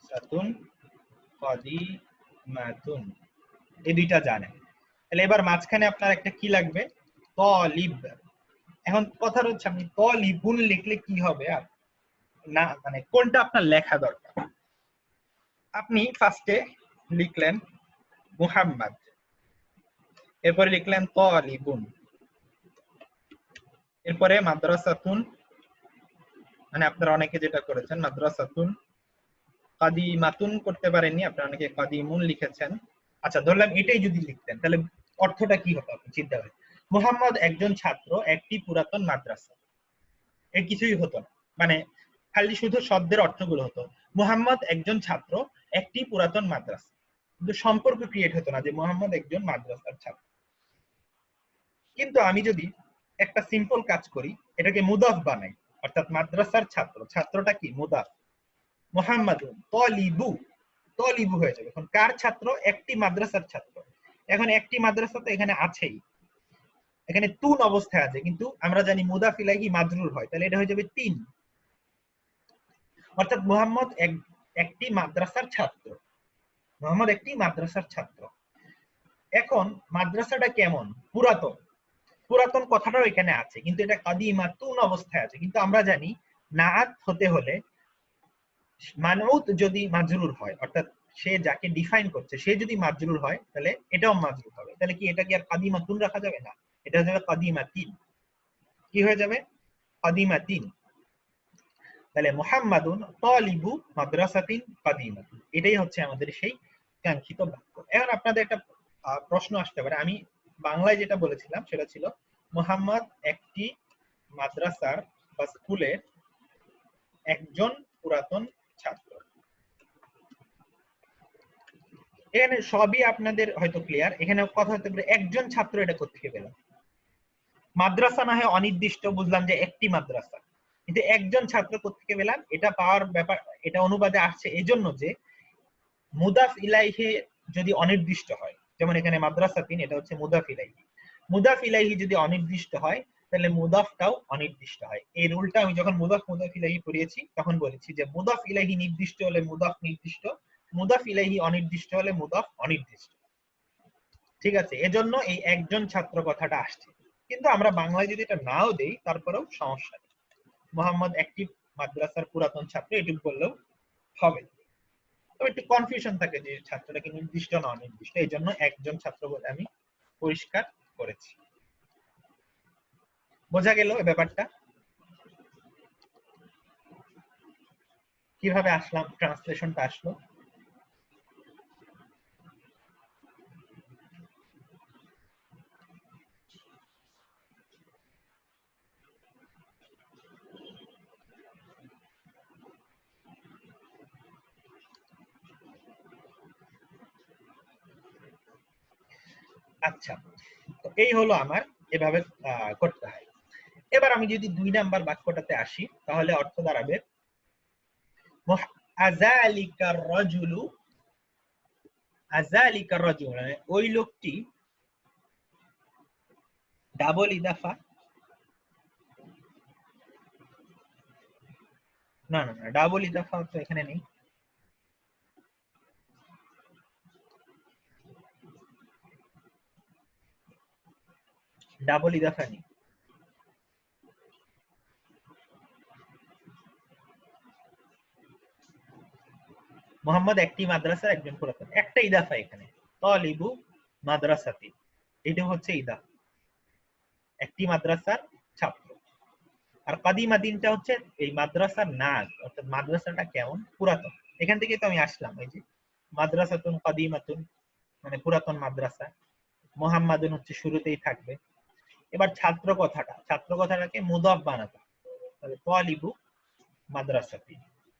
সাতুন কাদিমাতুন, এই দুইটা জানেন। তাহলে এবার মাঝখানে আপনার একটা কি লাগবে? তলিব। এখন কথা হচ্ছে আপনি তলিবুন লিখলে কি হবে, আর না মানে কোনটা আপনার লেখা দরকার। আপনি ফার্স্টে লিখলেন মুহাম্মদ, এরপরে লিখলেন তলিবুন, এরপরে মাদ্রাসাতুন, মানে আপনারা অনেকে যেটা করেছেন মাদ্রাসাতুন কাদিমাতুন করতে পারেননি, আপনারা অনেকে কাদিমুন লিখেছেন। আচ্ছা, ধরলাম এটাই যদি লিখতেন তাহলে অর্থটা কি হতো আপনি চিন্তা করেন। মুহাম্মদ একজন ছাত্র একটি পুরাতন মাদ্রাসা, এর কিছুই হতো না, মানে খালি শুধু শব্দের অর্থগুলো হতো। মুহাম্মদ একজন ছাত্র একটি পুরাতন মাদ্রাসা, কিন্তু সম্পর্ক ক্রিয়েট হতো না যে মুহাম্মদ একজন মাদ্রাসার ছাত্র। কিন্তু আমি যদি একটা সিম্পল কাজ করি, এটাকে মুদাফ বানাই, অর্থাৎ মাদ্রাসার ছাত্র, ছাত্রটা কি মুদাফ, মুহাম্মাদুন তলিবু, তলিবু হয়ে যাবে। এখন কার ছাত্র? একটি মাদ্রাসার ছাত্র। এখন একটি মাদ্রাসা তো এখানে আছেই, এখানে তুন অবস্থায় আছে, কিন্তু আমরা জানি মুদাফ ইলাইহি মাজরুর হয়, তাহলে এটা হয়ে যাবে তিন। অর্থাৎ মুহাম্মদ একটি মাদ্রাসার ছাত্র, মুহাম্মদ একটি মাদ্রাসার ছাত্র। এখন মাদ্রাসাটা কেমন? পুরাতন, পুরাতন কথাটাও এখানে আছে, কিন্তু এটা কাদিমা তুন অবস্থায় আছে। কিন্তু আমরা জানি নাআত হতে হলে মানউত যদি মাজরুর হয়, অর্থাৎ সে যাকে ডিফাইন করছে সে যদি মাজরুর হয়, তাহলে এটাও মাজরুর হবে। তাহলে কি এটা কি আর কাদিমাতুন রাখা যাবে না? এটা হয়ে যাবে কাদিমাতিন। কি হয়ে যাবে? কাদিমাতিন। তাহলে মুহাম্মাদুন তালিবু মাদ্রাসাতিন কাদিমাতিন, এটাই হচ্ছে আমাদের সেই কাঙ্ক্ষিত বাক্য। এখন আপনাদের একটা প্রশ্ন আসতে পারে, আমি বাংলায় যেটা বলেছিলাম সেটা ছিল মুহাম্মদ একটি মাদ্রাসার বা স্কুলের একজন পুরাতন ছাত্র। এখানে সবই আপনাদের হয়তো ক্লিয়ার। এখানে কথা হতে পারে একজন ছাত্র, এটা কোত্থেকে পেলাম? মাদ্রাসা না হয় অনির্দিষ্ট, বুঝলাম যে একটি মাদ্রাসা, কিন্তু একজন ছাত্র কোত্থেকে পেলাম? এটা পাওয়ার ব্যাপার, এটা অনুবাদে আসছে এজন্য যে মুদাফ ইলাইহি যদি অনির্দিষ্ট হয়, যেমন এখানে মাদ্রাসাতিন, এটা হচ্ছে মুদাফ ইলাইহি। মুদাফ ইলাইহি যদি অনির্দিষ্ট হয় তাহলে মুদাফটাও অনির্দিষ্ট হয়। এই রুলটা আমি যখন মুদাফ ইলাইহি পড়িয়েছি তখন বলেছি যে মুদাফ ইলাইহি নির্দিষ্ট হলে মুদাফ নির্দিষ্ট, মুদাফ ইলাইহি অনির্দিষ্ট হলে মুদাফ অনির্দিষ্ট। ঠিক আছে, এজন্য এই একজন ছাত্র কথাটা আসছে। কিন্তু আমরা বাংলায় যদি এটা নাও দেই তারপরেও সমস্যা নেই, মোহাম্মদ একটি মাদ্রাসার পুরাতন ছাত্র এটুকু বললেও হবে। তবে একটু কনফিউশন থাকে যে ছাত্রটা কি নির্দিষ্ট না অনির্দিষ্ট, এই জন্য একজন ছাত্র বলে আমি পরিষ্কার করেছি। বোঝা গেল এই ব্যাপারটা? কিভাবে আসলাম, ট্রান্সলেশনটা আসলো? আচ্ছা, তো এই হলো আমার, এভাবে করতে হয়। এবার আমি যদি 2 নাম্বার বাক্যটাতে আসি তাহলে অর্থ দাঁড়াবে আযালিকার রাজুলু, আযালিকার রাজুল মানে ওই লোকটি, ডাবল ইদাফা, না না না, ডাবল ইদাফা তো এখানে নেই। ডাবল ইদাফা নেই। মোহাম্মদ একটি মাদ্রাসার একজন পুরাতন, একটা ইদাফা এখানে, তালিবু মাদ্রাসাতি, এটা হচ্ছে ইদাফা, একটি মাদ্রাসার ছাত্র। আর কাদিমাতিনটা হচ্ছে এই মাদ্রাসার নাম, অর্থাৎ মাদ্রাসাটা কেমন, পুরাতন। এখান থেকে তো আমি আসলাম, এই যে মাদ্রাসাতুন কাদিমাতুন মানে পুরাতন মাদ্রাসা, মুহাম্মাদুন হচ্ছে শুরুতেই থাকবে। এবার ছাত্র কথাটা, ছাত্র কথাটাকে মুদাফ বানাতে, তাহলে তালিবু মাদ্রাসাতি,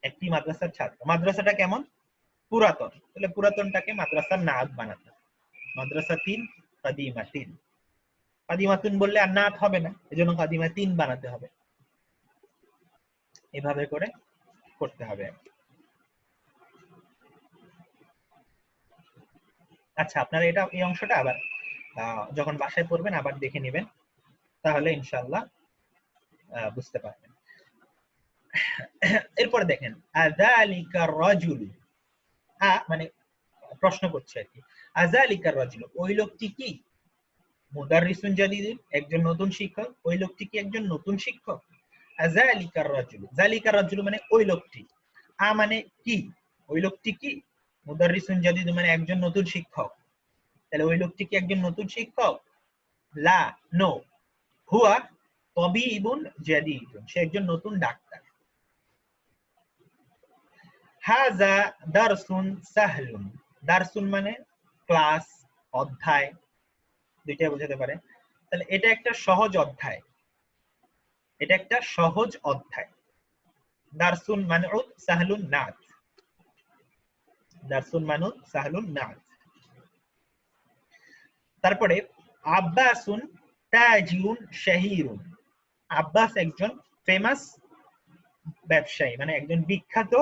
একটি মাদ্রাসার ছাত্র। মাদ্রাসাটা কেমন, পুরাতন, তাহলে পুরাতনটাকে মাদ্রাসার নাত বানাতে, মাদ্রাসাতিন কাদিমাতিন। কাদিমাতুন বললে আর নাত হবে না, এজন্য কাদিমাতিন বানাতে হবে। এভাবে করে করতে হবে। আচ্ছা, আপনারা এটা এই অংশটা আবার যখন বাসায় পড়বেন আবার দেখে নেবেন, তাহলে ইনশাআল্লাহ বুঝতে পারবেন। এরপরে দেখেন আযালিকার রাজুলু, মানে প্রশ্ন করছে আর কি, আযালিকার রাজুলু, ওই লোকটি কি, মুদাররিসুন জাদিদুন একজন নতুন শিক্ষক, ওই লোকটি কি একজন নতুন শিক্ষক? আযালিকার রাজুলু, যালিকার রাজুলু মানে ওই লোকটি, মানে কি, ওই লোকটি কি, মুদাররিসুন জাদিদুন মানে একজন নতুন শিক্ষক, তাহলে ওই লোকটি কি একজন নতুন শিক্ষক? লা, নো। হুয়া তাবিবুন জাদিদুন, সে একজন নতুন ডাক্তার। হাযা দারসুন সাহলুন, দারসুন মানে ক্লাস, অধ্যায়, দুইটাই বোঝাতে পারে। তাহলে এটা একটা সহজ অধ্যায়, এটা একটা সহজ অধ্যায়। দারসুন মানউত সাহলুন নাত, দারসুন মানউত সাহলুন নাত। তারপরে আব্বাসুন তাজিউন শাহীরুন, আব্বাস একজন ফেমাস ব্যবসায়ী, মানে একজন বিখ্যাত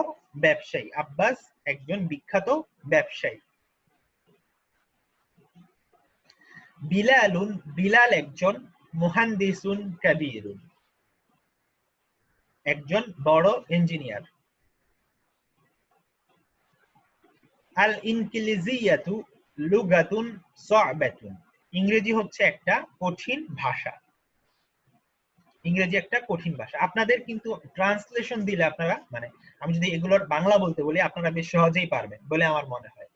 ব্যবসায়ী, আব্বাস একজন বিখ্যাত ব্যবসায়ী। বিলালুন, বিলাল একজন মুহান্দিসুন কাবীরুন, একজন বড় ইঞ্জিনিয়ার। আল ইনকিলিজিয়াতু লুগাতুন সা'বাতুন, ইংরেজি হচ্ছে একটা কঠিন ভাষা, ইংরেজি একটা কঠিন ভাষা। আপনাদের কিন্তু ট্রান্সলেশন দিলে আপনারা, মানে আমি যদি এগুলোর বাংলা বলতে বলি আপনারা বেশ সহজেই পারবেন বলে আমার মনে হয়।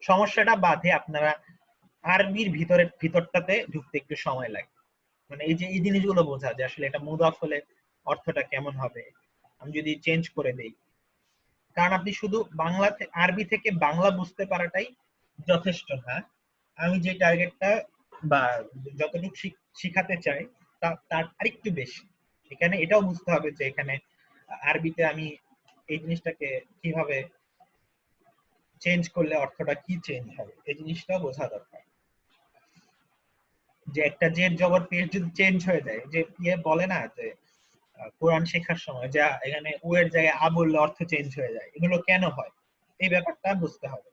সমস্যাটা বাধে আপনারা আরবির ভিতরটাতে ঢুকতে একটু সময় লাগে, মানে এই যে এই জিনিসগুলো বোঝা যে আসলে এটা মুদাফ হলে অর্থটা কেমন হবে আমি যদি চেঞ্জ করে দেই। কারণ আপনি শুধু বাংলা আরবি থেকে বাংলা বুঝতে পারাটাই যথেষ্ট না। আমি যে টার্গেটটা বা যতটুকু শিখাতে চাই তার আরেকটু বেশি। এখানে এটাও বুঝতে হবে যে এখানে আরবিতে আমি এই জিনিসটাকে কিভাবে চেঞ্জ করলে অর্থটা কি চেঞ্জ হবে, এই জিনিসটাও বোঝা দরকার। যে একটা জের জবর পেশ যদি চেঞ্জ হয়ে যায়, যে ইয়ে বলে না যে কোরআন শেখার সময় যা এখানে উ এর জায়গায় আ বললে অর্থ চেঞ্জ হয়ে যায়, এগুলো কেন হয় এই ব্যাপারটা বুঝতে হবে।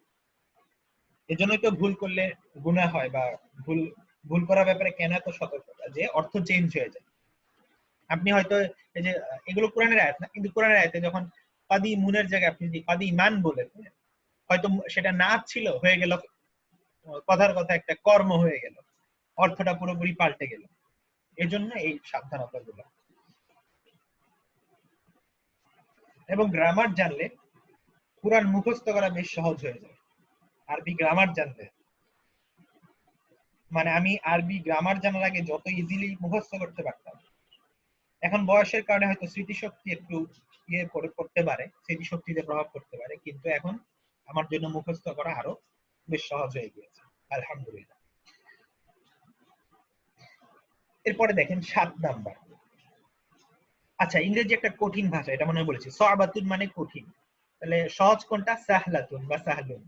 এজন্যই তো ভুল করলে গুনাহ হয়, বা ভুল ভুল করার ব্যাপারে কেন এত সতর্কতা যে অর্থ চেঞ্জ হয়ে যায়। আপনি হয়তো এই যে এগুলো কোরআনের আয়াত না, কিন্তু কোরআনের আয়াতে যখন কাদি মুনের জায়গায় আপনি যদি কাদি মান বলে, হয়তো সেটা না ছিল হয়ে গেল কথার কথা একটা কর্ম হয়ে গেল, অর্থটা পুরোপুরি পাল্টে গেল। এজন্য এই সাবধানতা গুলো। এবং গ্রামার জানলে কোরআন মুখস্থ করা বেশ সহজ হয়ে যায় আরবি গ্রামার জানলে। মানে আমি আরবি গ্রামার জানার আগে যত ইজিলি মুখস্থ করতে পারতাম, এখন বয়সের কারণে হয়তো স্মৃতিশক্তি একটু ইয়ে করতে পারে, স্মৃতিশক্তিতে প্রভাব পড়তে পারে, কিন্তু এখন আমার জন্য মুখস্থ করা আরো বেশ সহজ হয়ে গিয়েছে আলহামদুলিল্লাহ। এরপরে দেখেন 7 নাম্বার। আচ্ছা, ইংরেজি একটা কঠিন ভাষা, এটা মনে হয় বলেছি। সাবাতুন মানে কঠিন, তাহলে সহজ কোনটা? সাহলাতুন বা সাহলুন।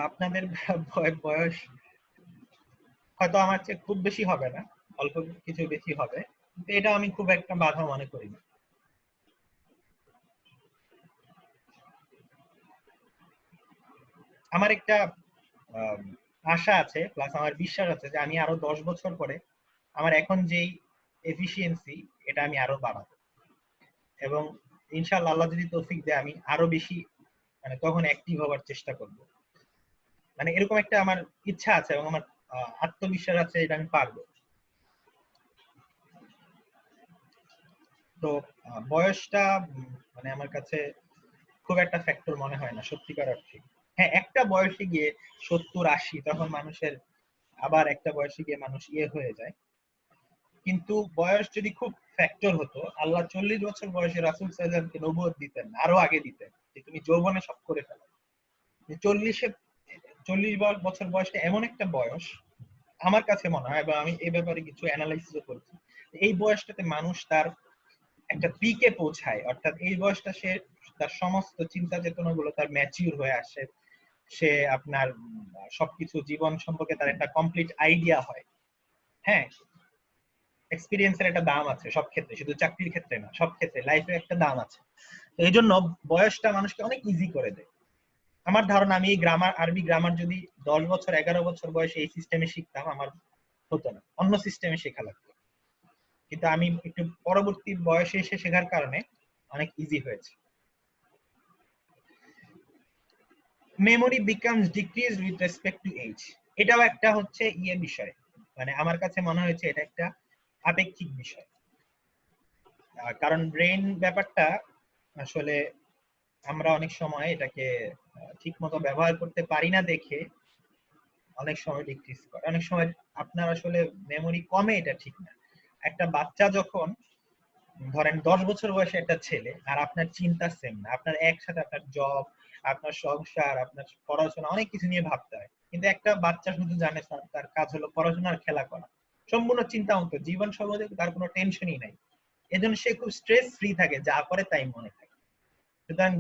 আপনাদের বয়স হয়তো আমার চেয়ে খুব বেশি হবে না, অল্প কিছু বেশি হবে, কিন্তু এটা আমি খুব একটা বাধা মনে করি না। আমার একটা আশা আছে, প্লাস আমার বিশ্বাস আছে যে আমি আরো 10 বছর পরে আমার এখন যেই এফিসিয়েন্সি, এটা আমি আরো বাড়াবো। এবং ইনশাআল্লাহ আল্লাহ যদি তৌফিক দেয় আমি আরো বেশি মানে তখন অ্যাক্টিভ হওয়ার চেষ্টা করব। মানে এরকম একটা আমার ইচ্ছা আছে এবং আমার আত্মবিশ্বাস আছে এটা আমি পারবো। তো বয়সটা মানে আমার কাছে খুব একটা ফ্যাক্টর মনে হয় না সত্যিকার অর্থে। হ্যাঁ, একটা বয়সে গিয়ে 70-80 তখন মানুষের, আবার একটা বয়সে গিয়ে মানুষ ইয়ে হয়ে যায়। কিন্তু বয়স যদি খুব ফ্যাক্টর হতো, আল্লাহ 40 বছর বয়সে রাসূল সাল্লাল্লাহু আলাইহি ওয়াসাল্লামকে নবুয়ত দিতেন, আরো আগে দিতেন যে তুমি যৌবনে সব করে ফেলো। 40 বছর বয়সটা এমন একটা বয়স আমার কাছে মনে হয়, বা আমি এই ব্যাপারে কিছু অ্যানালাইসিসও করেছি, এই বয়সটাতে মানুষ তার একটা পিকে পৌঁছায়, অর্থাৎ এই বয়সটা সে তার সমস্ত চিন্তা চেতনা গুলো তার ম্যাচিউর হয়ে আসে। সে আপনার সবকিছু জীবন সম্পর্কে তার একটা কমপ্লিট আইডিয়া হয়। হ্যাঁ, এক্সপিরিয়েন্সের একটা দাম আছে সব ক্ষেত্রে, শুধু চাকরির ক্ষেত্রে না, সব ক্ষেত্রে লাইফে একটা দাম আছে। তো এই জন্য বয়সটা মানুষকে অনেক ইজি করে দেয়। আমার ধারণা আমি এই গ্রামার, আরবি গ্রামার যদি 10 বছর 11 বছর বয়সে এই সিস্টেমে শিখতাম, আমার হতো না, অন্য সিস্টেমে শেখা লাগতো। কিন্তু আমি একটু পরবর্তী বয়সে এসে শেখার কারণে অনেক ইজি হয়েছে। Memory becomes decrease with respect to age, এটাও একটা হচ্ছে ইয়ে বিষয়। মানে আমার কাছে মনে হয়েছে এটা একটা আপেক্ষিক বিষয়। কারণ ব্রেন ব্যাপারটা আসলে আমরা অনেক সময় এটাকে ঠিক মতো ব্যবহার করতে পারি না দেখে অনেক সময় ডিক্রিজ করে, অনেক সময় আপনার আসলে মেমোরি কমে, এটা ঠিক না। একটা বাচ্চা যখন ধরেন 10 বছর বয়সে একটা ছেলে, আর আপনার চিন্তা সেম না, আপনার একসাথে আপনার জব, আপনার সংসার, আপনার পড়াশোনা, অনেক কিছু নিয়ে ভাবতে হয়। কিন্তু একটা বাচ্চা শুধু জানে তার কাজ হলো পড়াশোনা আর খেলা করা, সম্পূর্ণ চিন্তা মুক্ত জীবন সম্বন্ধে তার কোনো টেনশনই নাই। এজন্য সে খুব স্ট্রেস ফ্রি থাকে, যা করে তাই মনে থাকে। সুতরাং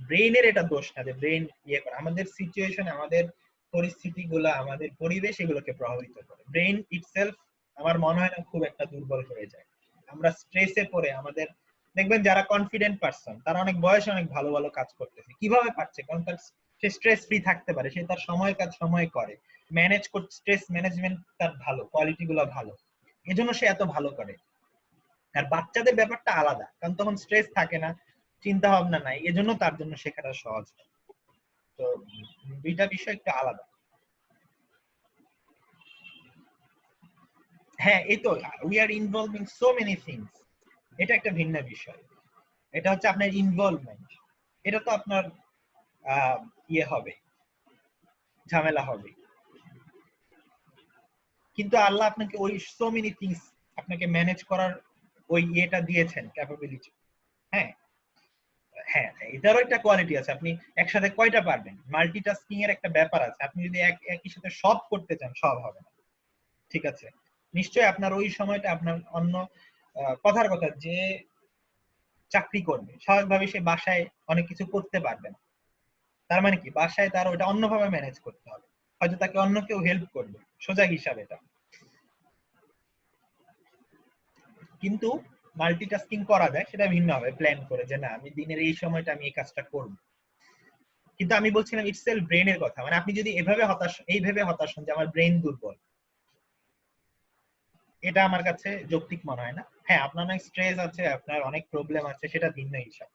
ব্রেইনের এটা দোষ না যে ব্রেন ইয়ে করে, আমাদের সিচুয়েশন, আমাদের পরিস্থিতি গুলা, আমাদের পরিবেশ এগুলোকে প্রভাবিত করে। ব্রেন ইটসেলফ আমার মনে হয় না খুব একটা দুর্বল হয়ে যায়। আমরা স্ট্রেসে পড়ে আমাদের, দেখবেন যারা কনফিডেন্ট পারসন তারা অনেক বয়সে অনেক ভালো ভালো কাজ করতেছে। কিভাবে পারছে? কারণ তার সে স্ট্রেস ফ্রি থাকতে পারে, সে তার সময় কাজ সময় করে, ম্যানেজ করতে, স্ট্রেস ম্যানেজমেন্ট তার ভালো, কোয়ালিটি গুলো ভালো, এজন্য সে এত ভালো করে। আর বাচ্চাদের ব্যাপারটা আলাদা, কারণ তখন স্ট্রেস থাকে না, চিন্তা ভাবনা নাই, এজন্য তার জন্য শেখাটা সহজ। তো দুইটা বিষয় একটু আলাদা। হ্যাঁ, এই তো we are involve in so many things, এটা একটা ভিন্ন বিষয়। এটা হচ্ছে আপনার ইনভলভমেন্ট। এটা তো আপনার ইয়ে হবে, ঝামেলা হবে। কিন্তু আল্লাহ আপনাকে ওই সো মেনি থিংস আপনাকে ম্যানেজ করার ওই ইয়েটা দিয়েছেন, ক্যাপাবিলিটি। হ্যাঁ, হ্যাঁ, এটারও একটা কোয়ালিটি আছে। আপনি একসাথে কয়টা পারবেন, মাল্টিটাস্কিং এর একটা ব্যাপার আছে। আপনি যদি একই সাথে সব করতে চান, সব হবে না। ঠিক আছে, নিশ্চয়ই আপনার ওই সময়টা আপনার অন্য কথার কথা যে চাকরি করবে স্বাভাবিকভাবে সে বাসায় অনেক কিছু করতে পারবে না। তার মানে কি, বাসায় তার ওটা অন্যভাবে ম্যানেজ করতে হবে, হয়তো তাকে অন্য কেউ হেল্প করবে, সোজা হিসাব এটা। কিন্তু মাল্টিটাস্কিং করা যায়, সেটা ভিন্ন হবে, প্ল্যান করে যে না আমি দিনের এই সময়টা আমি এই কাজটা করব। কিন্তু আমি বলছিলাম ইটসেলফ ব্রেনের কথা, মানে আপনি যদি এইভাবে হতাশ হন যে আমার ব্রেন দুর্বল, এটা আমার কাছে যৌক্তিক মনে হয় না। হ্যাঁ, আপনার অনেক স্ট্রেস আছে, আপনার অনেক প্রবলেম আছে, সেটা ভিন্ন হিসাব,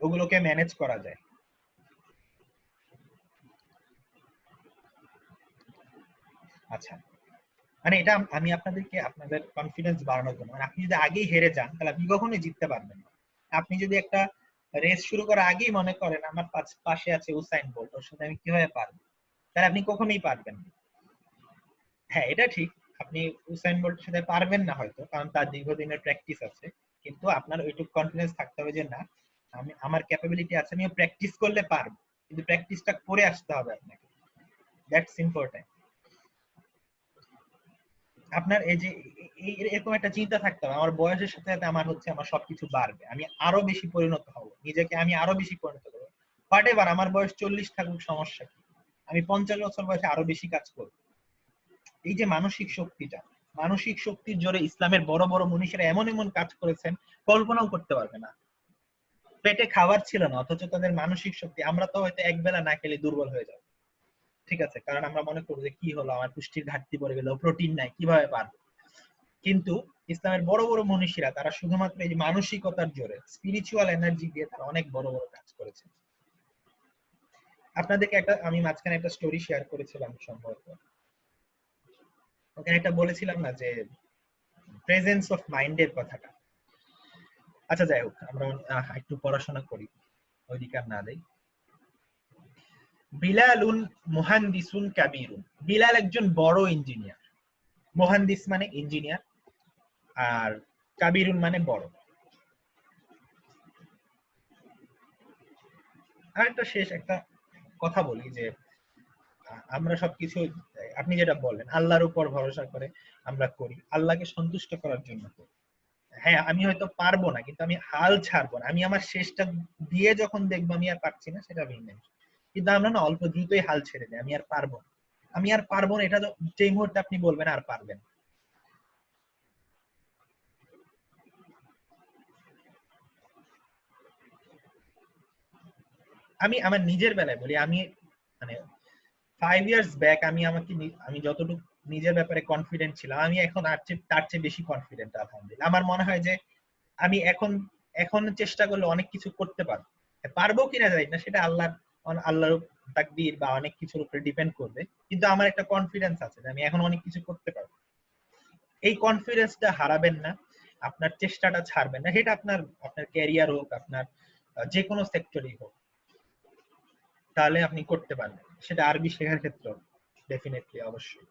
ওগুলোকে ম্যানেজ করা যায়। আচ্ছা, মানে এটা আমি আপনাদেরকে আপনাদের কনফিডেন্স বাড়ানোর জন্য, মানে আপনি যদি আগেই হেরে যান তাহলে আপনি কখনোই জিততে পারবেন না। আপনি যদি একটা রেস শুরু করার আগেই মনে করেন আমার পাশে আছে উসাইন বোল্ট, ওর সাথে আমি কিভাবে পারবো, তাহলে আপনি কখনোই পারবেন না। হ্যাঁ, এটা ঠিক, আপনি উসাইন বোল্টের সাথে পারবেন না হয়তো, কারণ তার দীর্ঘদিনের প্র্যাকটিস আছে। কিন্তু আপনার ওইটুকু কনফিডেন্স থাকতে হবে যে না, আমি আমার ক্যাপাবিলিটি আছে, আমিও প্র্যাকটিস করলে পারবো। কিন্তু প্র্যাকটিসটা করে আসতে হবে আপনাকে, দ্যাটস ইম্পর্টেন্ট। আপনার এই যে এরকম একটা চিন্তা থাকতে হবে, আমার বয়সের সাথে সাথে আমার হচ্ছে আমার সবকিছু বাড়বে, আমি আরো বেশি পরিণত হব, নিজেকে আমি আরো বেশি পরিণত করবো। বাট এবার আমার বয়স 40 থাকুক, সমস্যা কি, আমি 50 বছর বয়সে আরো বেশি কাজ করবো। এই যে মানসিক শক্তিটা, মানসিক শক্তির জোরে ইসলামের বড় বড় মনীষীরা এমন এমন কাজ করেছেন, কল্পনাও করতে পারবে না। পেটে খাবার ছিল না, অথচ তাদের মানসিক শক্তি, আমরা তো হয়তো এক বেলা না খেলে দুর্বল হয়ে যাবো। ঠিক আছে, কারণ আমরা মনে করবো যে কি হলো, আমার পুষ্টির ঘাটতি পড়ে গেল, প্রোটিন নাই, কিভাবে পারবো। কিন্তু ইসলামের বড় বড় মনীষীরা তারা শুধুমাত্র এই যে মানসিকতার জোরে, স্পিরিচুয়াল এনার্জি দিয়ে তারা অনেক বড় বড় কাজ করেছে। আপনাদেরকে একটা, আমি মাঝখানে একটা স্টোরি শেয়ার করেছিলাম সম্ভবত, ওখানে একটা বলেছিলাম না যে প্রেজেন্স অফ মাইন্ডের কথাটা। আচ্ছা, যাই হোক, আমরা একটু পড়াশোনা করি, ওইদিকে আর না দেই। বিলালুন মুহান্দিসুন কাবীরুন, বিলাল একজন বড় ইঞ্জিনিয়ার। মুহান্দিস মানে ইঞ্জিনিয়ার, আর কাবীরুন মানে বড়। আর একটা শেষ একটা কথা বলি যে আমরা সবকিছু, আপনি যেটা বললেন আল্লাহর উপর ভরসা করে আমরা করি, আল্লাহকে সন্তুষ্ট করার জন্য করি। হ্যাঁ, আমি হয়তো পারবো না, কিন্তু আমি হাল ছাড়বো না, আমি আমার শেষটা দিয়ে যখন দেখবো আমি আর পারছি না, সেটা ভিন্ন বিষয়। কিন্তু আমরা না অল্প দ্রুতই হাল ছেড়ে দিই, আমি আর পারবো না, আমি আর পারবো না, এটা যেই মুহূর্তে আপনি বলবেন আর পারবেন। আমি আমার নিজের বেলায় বলি, আমি মানে 5 ইয়ার্স ব্যাক আমি আমি যতটুকু নিজের ব্যাপারে কনফিডেন্ট ছিলাম, আমি এখন তার চেয়ে বেশি কনফিডেন্ট আলহামদুলিল্লাহ। আমার মনে হয় যে আমি এখন চেষ্টা করলে অনেক কিছু করতে পারবো। পারবো কিনা জানি না, সেটা আল্লাহর তাকদীর বা অনেক কিছুর উপরে ডিপেন্ড করবে। কিন্তু আমার একটা কনফিডেন্স আছে যে আমি এখন অনেক কিছু করতে পারবো। এই কনফিডেন্সটা হারাবেন না, আপনার চেষ্টাটা ছাড়বেন না, সেটা আপনার আপনার ক্যারিয়ার হোক, আপনার যে কোনো সেক্টরই হোক, তাহলে আপনি করতে পারবেন। সেটা আরবি শেখার ক্ষেত্রে ডেফিনেটলি, অবশ্যই।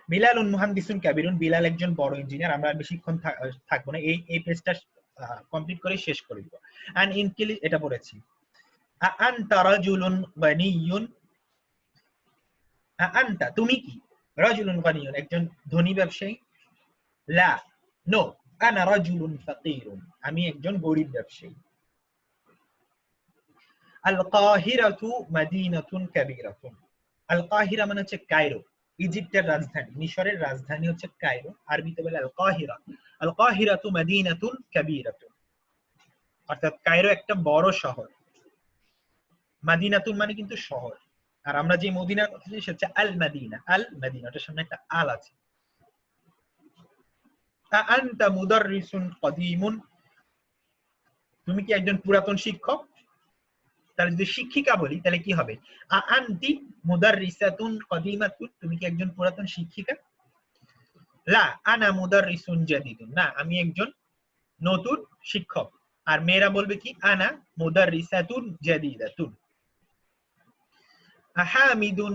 বিলালুন মুহান্দিসুন কাবীরুন, বিলাল একজন বড় ইঞ্জিনিয়ার। আমরা বেশিক্ষণ থাকবো না, এই পেজটা কমপ্লিট করে শেষ করে দিব। অ্যান্ড ইনকেলি এটা পড়েছি, আনতা রাজুলুন গানিয়ুন, আনতা তুমি কি, রাজুলুন গানিয়ুন একজন ধনী ব্যবসায়ী, লা নো, আনা রাজুলুন ফাকিরুন আমি একজন গরিব ব্যবসায়ী। আল কাহিরাতু মাদিনাতুন কাবীরাতুন, আল কাহিরা মানে হচ্ছে কায়রো, ইজিপ্টের রাজধানী, মিশরের রাজধানী হচ্ছে কায়রো, আরবিতে বলে আল কাহিরা। আল কাহিরাতু মাদিনাতুন কাবীরাতুন, অর্থাৎ কায়রো একটা বড় শহর। মাদিনাতুন মানে কিন্তু শহর, আর আমরা যে মদিনার কথা বলছি সেটা হচ্ছে আল মাদিনা, আল মাদিনা, ওটার সামনে একটা আল আছে। আনতা মুদাররিসুন কদিমুন, তুমি কি একজন পুরাতন শিক্ষক, তাহলে যদি শিক্ষিকা বলি তাহলে কি হবে? আনতি মুদাররিসাতুন কদিমাতুন, তুমি কি একজন পুরাতন শিক্ষিকা? লা আনা মুদাররিসুন জাদিদুন, না আমি একজন নতুন শিক্ষক। আর মেয়েরা বলবে কি? আনা মুদাররিসাতুন জাদিদাতুন। হামিদুন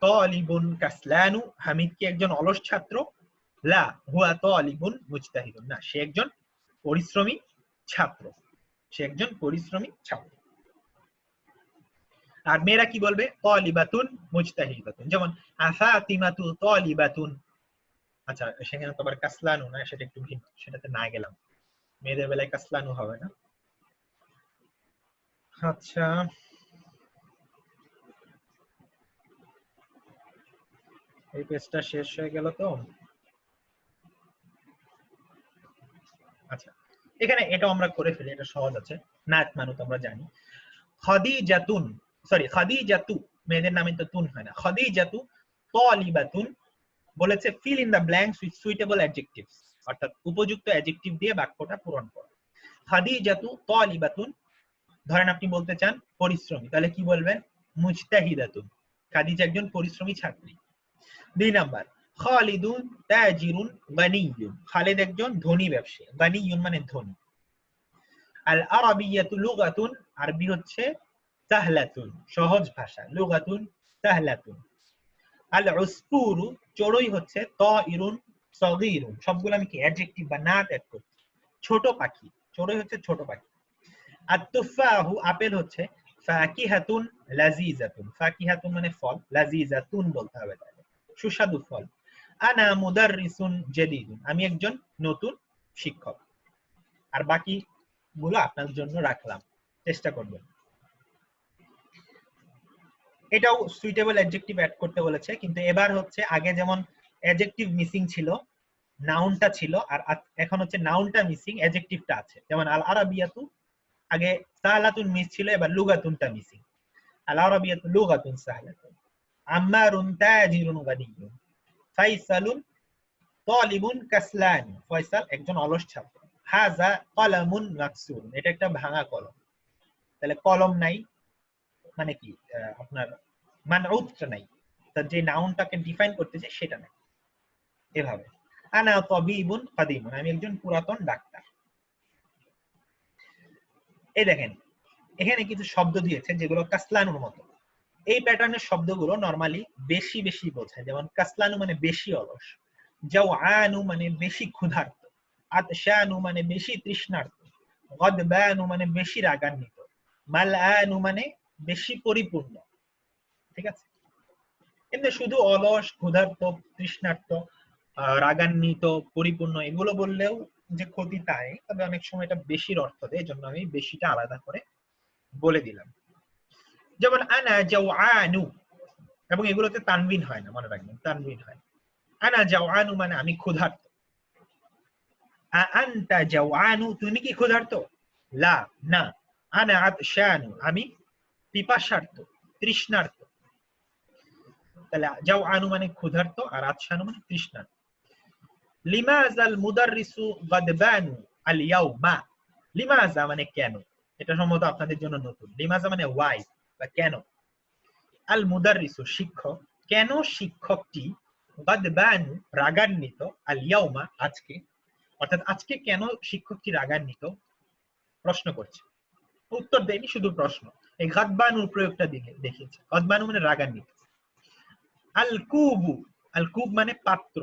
তালিবুন কাসলানু, হামিদ কি একজন অলস ছাত্র? লা হুয়া তালিবুন মুজতাহিদুন, না সে একজন পরিশ্রমী ছাত্র, সে একজন পরিশ্রমী ছাত্র। আর মেয়েরা কি বলবে? তালিবাতুন মুজতাহিদাতুন, যেমন আফাতিমাতু তালিবাতুন। আচ্ছা সেখানে তো আবার কাসলানু না, সেটা একটু ভিন্ন, সেটাতে না গেলাম। মেয়েদের বেলায় কাসলানু হবে না। আচ্ছা এই পেজটা শেষ হয়ে গেল তো। আচ্ছা এখানে এটা আমরা করে ফেলি, এটা সহজ আছে। নাত মানু তো আমরা জানি। খাদিজাতুন, সরি খাদিজাতু, মেয়েদের নামে তো তুন হয় না। খাদিজাতু তালিবাতুন বলেছে fill in the blanks with suitable adjectives, অর্থাৎ উপযুক্ত অ্যাডজেক্টিভ দিয়ে বাক্যটা পূরণ করো। খাদিজাতু তালিবাতুন, ধরেন আপনি বলতে চান পরিশ্রমী, তাহলে কি বলবেন? মুজতাহিদাতুন, খাদিজা একজন পরিশ্রমী ছাত্রী। 2 নাম্বার, খালিদুন তাজিরুন গানিয়ুন, খালিদ একজন ধনী ব্যবসায়ী, গানিয়ুন মানে ধনী। আল আরাবিয়াতু লুগাতুন, আরবি হচ্ছে সাহলাতুন, সহজ ভাষা, লুগাতুন সাহলাতুন। আল উসফুরু, চড়ুই হচ্ছে তাইরুন সগীরুন, সবগুলো আমি কি অ্যাডজেক্টিভ বা নাত অ্যাড করছি। ছোট পাখি, চড়ুই হচ্ছে ছোট পাখি। আর তুফাহু, আপেল হচ্ছে ফাকিহাতুন লাযিজাতুন, ফাকিহাতুন মানে ফল, লাযিজাতুন বলতে হবে তাহলে, সুস্বাদু ফল। আনা মুদাররিসুন জাদীদুন, আমি একজন নতুন শিক্ষক। আর বাকি গুলো আপনার জন্য রাখলাম, চেষ্টা করবেন। এটাও সুইটেবল অ্যাডজেক্টিভ অ্যাড করতে বলেছে, কিন্তু এবার হচ্ছে আগে যেমন অ্যাডজেক্টিভ মিসিং ছিল, নাউনটা ছিল, আর এখন হচ্ছে নাউনটা মিসিং, অ্যাডজেক্টিভটা আছে। যেমন আল আরাবিয়াতু, আগে সাহলাতুন মিস ছিল, এবার লুগাতুনটা মিসিং। আল আরাবিয়াতু লুগাতুন সাহলাতুন। আম্মারুন তাজিরুন গানিয়ুন। ফাইসালুন তালিবুন কাসলানি, ফয়সাল একজন অলস ছাত্র। হাযা কলামুন মাকসুর, এটা একটা ভাঙা কলম। তাহলে কলম নাই মানে কি? আপনার মানউতটা নাই, তার যে নাউনটাকে ডিফাইন করতেছে সেটা নাই। এভাবে আনা তাবিবুন কাদিমুন, আমি একজন পুরাতন ডাক্তার। এই দেখেন এখানে কিছু শব্দ দিয়েছে যেগুলো কাসলানুর মতো। এই প্যাটার্নের শব্দগুলো নরমালি বেশি বেশি বোঝায়, যেমন কাসলানু মানে বেশি অলস, জাওআনু মানে বেশি ক্ষুধার্ত, আতশানু মানে বেশি তৃষ্ণার্ত, গদবানু মানে বেশি রাগান্বিত, মালআনু মানে বেশি পরিপূর্ণ। ঠিক আছে? কিন্তু শুধু অলস, ক্ষুধার্ত, তৃষ্ণার্ত, রাগান্বিত, পরিপূর্ণ এগুলো বললেও যে ক্ষতি তাই, তবে অনেক সময় এটা বেশির অর্থ দেয়, জন্য আমি বেশিটা আলাদা করে বলে দিলাম। যেমন আনা জাওআনু, এবং এগুলোতে তানবিন হয় না, মনে রাখবেন তানবিন হয়। আনা জাওআনু মানে আমি ক্ষুধার্ত। আনতা জাওআনু, তুমি কি ক্ষুধার্ত? লা, না। আনা আতশানু, আমি পিপাসার্ত, তৃষ্ণার্ত। তাহলে জাওআনু মানে ক্ষুধার্ত, আর আতশানু মানে তৃষ্ণার্ত। লিমাযাল মুদাররিসু গাদবানু আল ইয়াউমা, লিমাযা মানে কেন, এটা সম্ভবত আপনাদের জন্য নতুন। লিমাযা মানে ওয়াই বা কেন। আল মুদাররিসু শিক্ষক, কেন শিক্ষকটি, গাদবানু রাগান্বিত, আল ইয়াউমা আজকে, অর্থাৎ আজকে কেন শিক্ষকটি রাগান্বিত, প্রশ্ন করছে, উত্তর দেয়নি, শুধু প্রশ্ন। এই গাদবানুর প্রয়োগটা দেখিয়েছে, গাদবানু মানে রাগান্বিত। আল কুবু, আল কুব মানে পাত্র,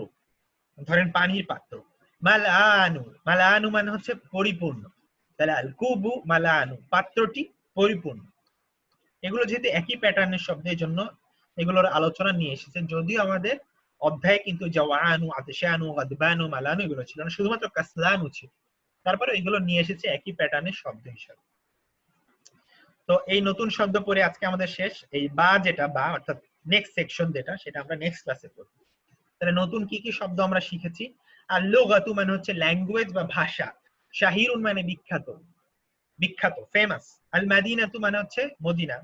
ধরেন পানির পাত্র। মালআনু, মালআনু মানে হচ্ছে পরিপূর্ণ, তাহলে আল কুবু মালআনু, পাত্রটি পরিপূর্ণ। এগুলো যেহেতু একই প্যাটার্নের শব্দ, এই জন্য এগুলোর আলোচনা নিয়ে এসেছে, যদিও আমাদের অধ্যায়ে কিন্তু জাওআনু, আতশানু, গাদবানু, মালানু এগুলো ছিল না, শুধুমাত্র কাসলানু ছিল। তারপরে এগুলো নিয়ে এসেছে একই প্যাটার্নের শব্দ হিসাবে। তো এই নতুন শব্দ পড়ে আজকে আমাদের শেষ। এই বা যেটা, বা অর্থাৎ নেক্সট সেকশন যেটা, সেটা আমরা নেক্সট ক্লাসে করব। তাহলে নতুন কি কি শব্দ আমরা শিখেছি? আর লুগাতু মানে হচ্ছে ল্যাঙ্গুয়েজ বা ভাষা, শাহিরুন মানে বিখ্যাত, বিখ্যাত ফেমাস। আল মাদিনাতু মানে হচ্ছে মদিনা,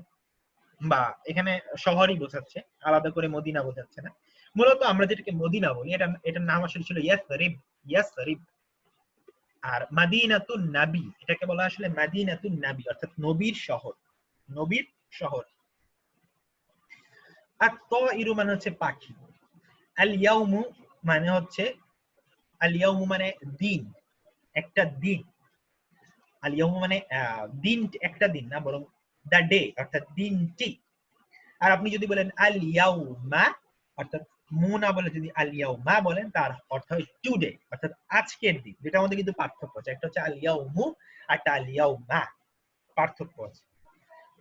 বা এখানে শহরই বোঝাচ্ছে, আলাদা করে মদিনা বোঝাচ্ছে না। মূলত আমরা যেটাকে মদিনা বলি, এটার নাম আসলে ছিল ইয়াসরিব, ইয়াসরিব। আর মাদিনাতুন নাবি, এটাকে বলা আসলে মাদিনাতুন নাবি, অর্থাৎ নবীর শহর। নবীর শহর। আত-তাইরু মানে হচ্ছে পাখি। আল-ইয়াউমু মানে হচ্ছে, আল-ইয়াউমু মানে দিন, একটা দিন। আল-ইয়াউমু মানে দিন, একটা দিন না, বরং দা ডে অর্থাৎ দিনটি। আর আপনি যদি বলেন আল-ইয়াউমা অর্থাৎ মু না বলে যদি আল-ইয়াউমা বলেন, তার অর্থ হয় টুডে অর্থাৎ আজকের দিন। যেটার মধ্যে কিন্তু পার্থক্য আছে, একটা হচ্ছে আল-ইয়াউমু আর একটা আল-ইয়াউমা, পার্থক্য আছে।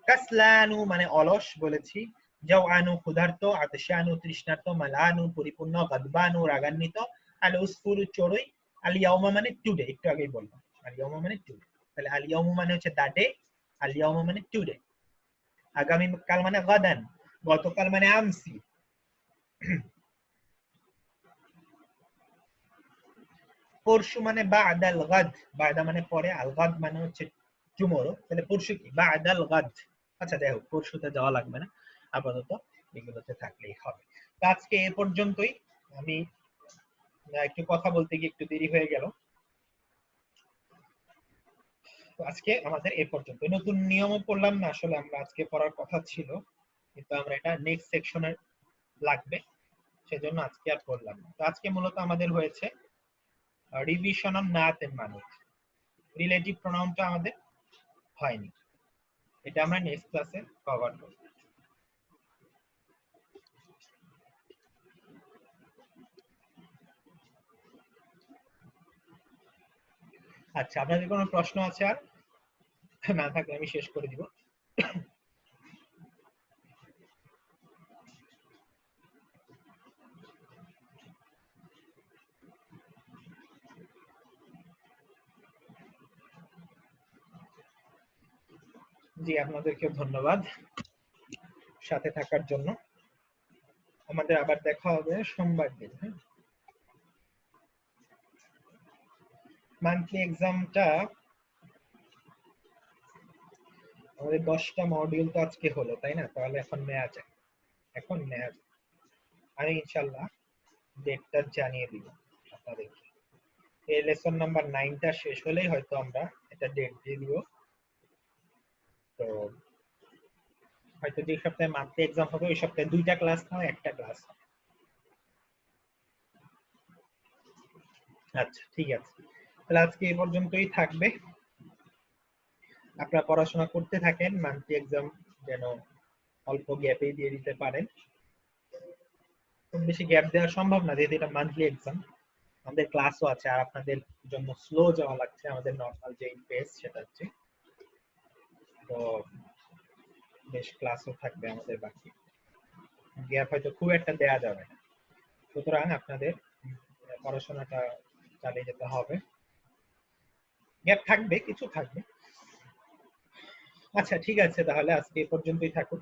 কাসলানু মানে অলস বলেছি, জাওআনু ক্ষুধার্ত, আতশানু তৃষ্ণার্ত, মালানু পরিপূর্ণ, গাদবানু রাগান্বিত, আল উসফুরু চড়ুই, আল ইয়াউমা মানে টুডে, একটু আগেই বললাম আল ইয়াউমা মানে টুডে। তাহলে আল ইয়াউমু মানে হচ্ছে দা ডে, আল ইয়াউমা মানে টুডে। আগামী কাল মানে গাদান, গতকাল মানে আমসি। পরশু মানে বাদাল গাদ, বাদা মানে পরে, আল গাদ মানে হচ্ছে টুমরো। তাহলে পরশু কি বাদাল গাদ। আচ্ছা যাই হোক, পরশুতে যাওয়া লাগবে না, আপাতত এগুলোতে থাকলেই হবে। তো আজকে এ পর্যন্তই। আমি একটু কথা বলতে গিয়ে একটু দেরি হয়ে গেল। তো আজকে আমাদের এ পর্যন্ত। নতুন নিয়মও পড়লাম না, আসলে আমরা আজকে পড়ার কথা ছিল, কিন্তু আমরা এটা নেক্সট সেকশনে লাগবে, সেজন্য আজকে আর পড়লাম না। তো আজকে মূলত আমাদের হয়েছে রিভিশন অন নাত এন্ড মানুত। রিলেটিভ প্রোনাউনটা আমাদের হয়নি, এটা আমরা নেক্সট ক্লাসে কভার করব। আচ্ছা, আপনাদের কোনো প্রশ্ন আছে? আর না থাকলে আমি শেষ করে দিব। জি, আপনাদেরকে ধন্যবাদ সাথে থাকার জন্য। আমাদের আবার দেখা হবে সোমবার দিন। হ্যাঁ, মান্থলি এক্সামটা আমাদের 10টা মডিউল তো আজকে হলো, তাই না? তাহলে এখন নেওয়া যায়, এখন নেওয়া যায়। আমি ইনশাল্লাহ ডেটটা জানিয়ে দিব আপনাদেরকে। এই লেসন নাম্বার 9টা শেষ হলেই হয়তো আমরা এটা ডেট দিয়ে দিব। তো হয়তো যে সপ্তাহে মান্থলি এক্সাম হবে ওই সপ্তাহে 2টা ক্লাস হয়, একটা ক্লাস। আচ্ছা ঠিক আছে, তাহলে আজকে এই পর্যন্তই থাকবে। আপনারা পড়াশোনা করতে থাকেন, মান্থলি এক্সাম যেন অল্প গ্যাপে দিয়ে দিতে পারেন। খুব বেশি গ্যাপ দেওয়া সম্ভব না, যেহেতু এটা মান্থলি এক্সাম। আমাদের ক্লাসও আছে, আর আপনাদের জন্য স্লো যাওয়া লাগছে আমাদের নর্মাল যে পেস সেটা হচ্ছে। তো বেশ ক্লাসও থাকবে আমাদের বাকি, গ্যাপ হয়তো খুব একটা দেয়া যাবে না। সুতরাং আপনাদের পড়াশোনাটা চালিয়ে যেতে হবে, গ্যাপ থাকবে, কিছু থাকবে। আচ্ছা ঠিক আছে, তাহলে আজকে এই পর্যন্তই থাকুন।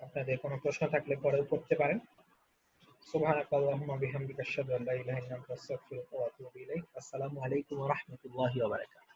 আপনাদের কোনো প্রশ্ন থাকলে পরেও করতে পারেন। সুবহানাকাল্লাহুম্মা বিহামদিকা আশহাদু আল্লা ইলাহা ইল্লা আনতা আস্তাগফিরুকা ওয়া আতুবু ইলাইক। আসসালামু আলাইকুম ওয়া রাহমাতুল্লাহি ওয়া বারাকাতুহু।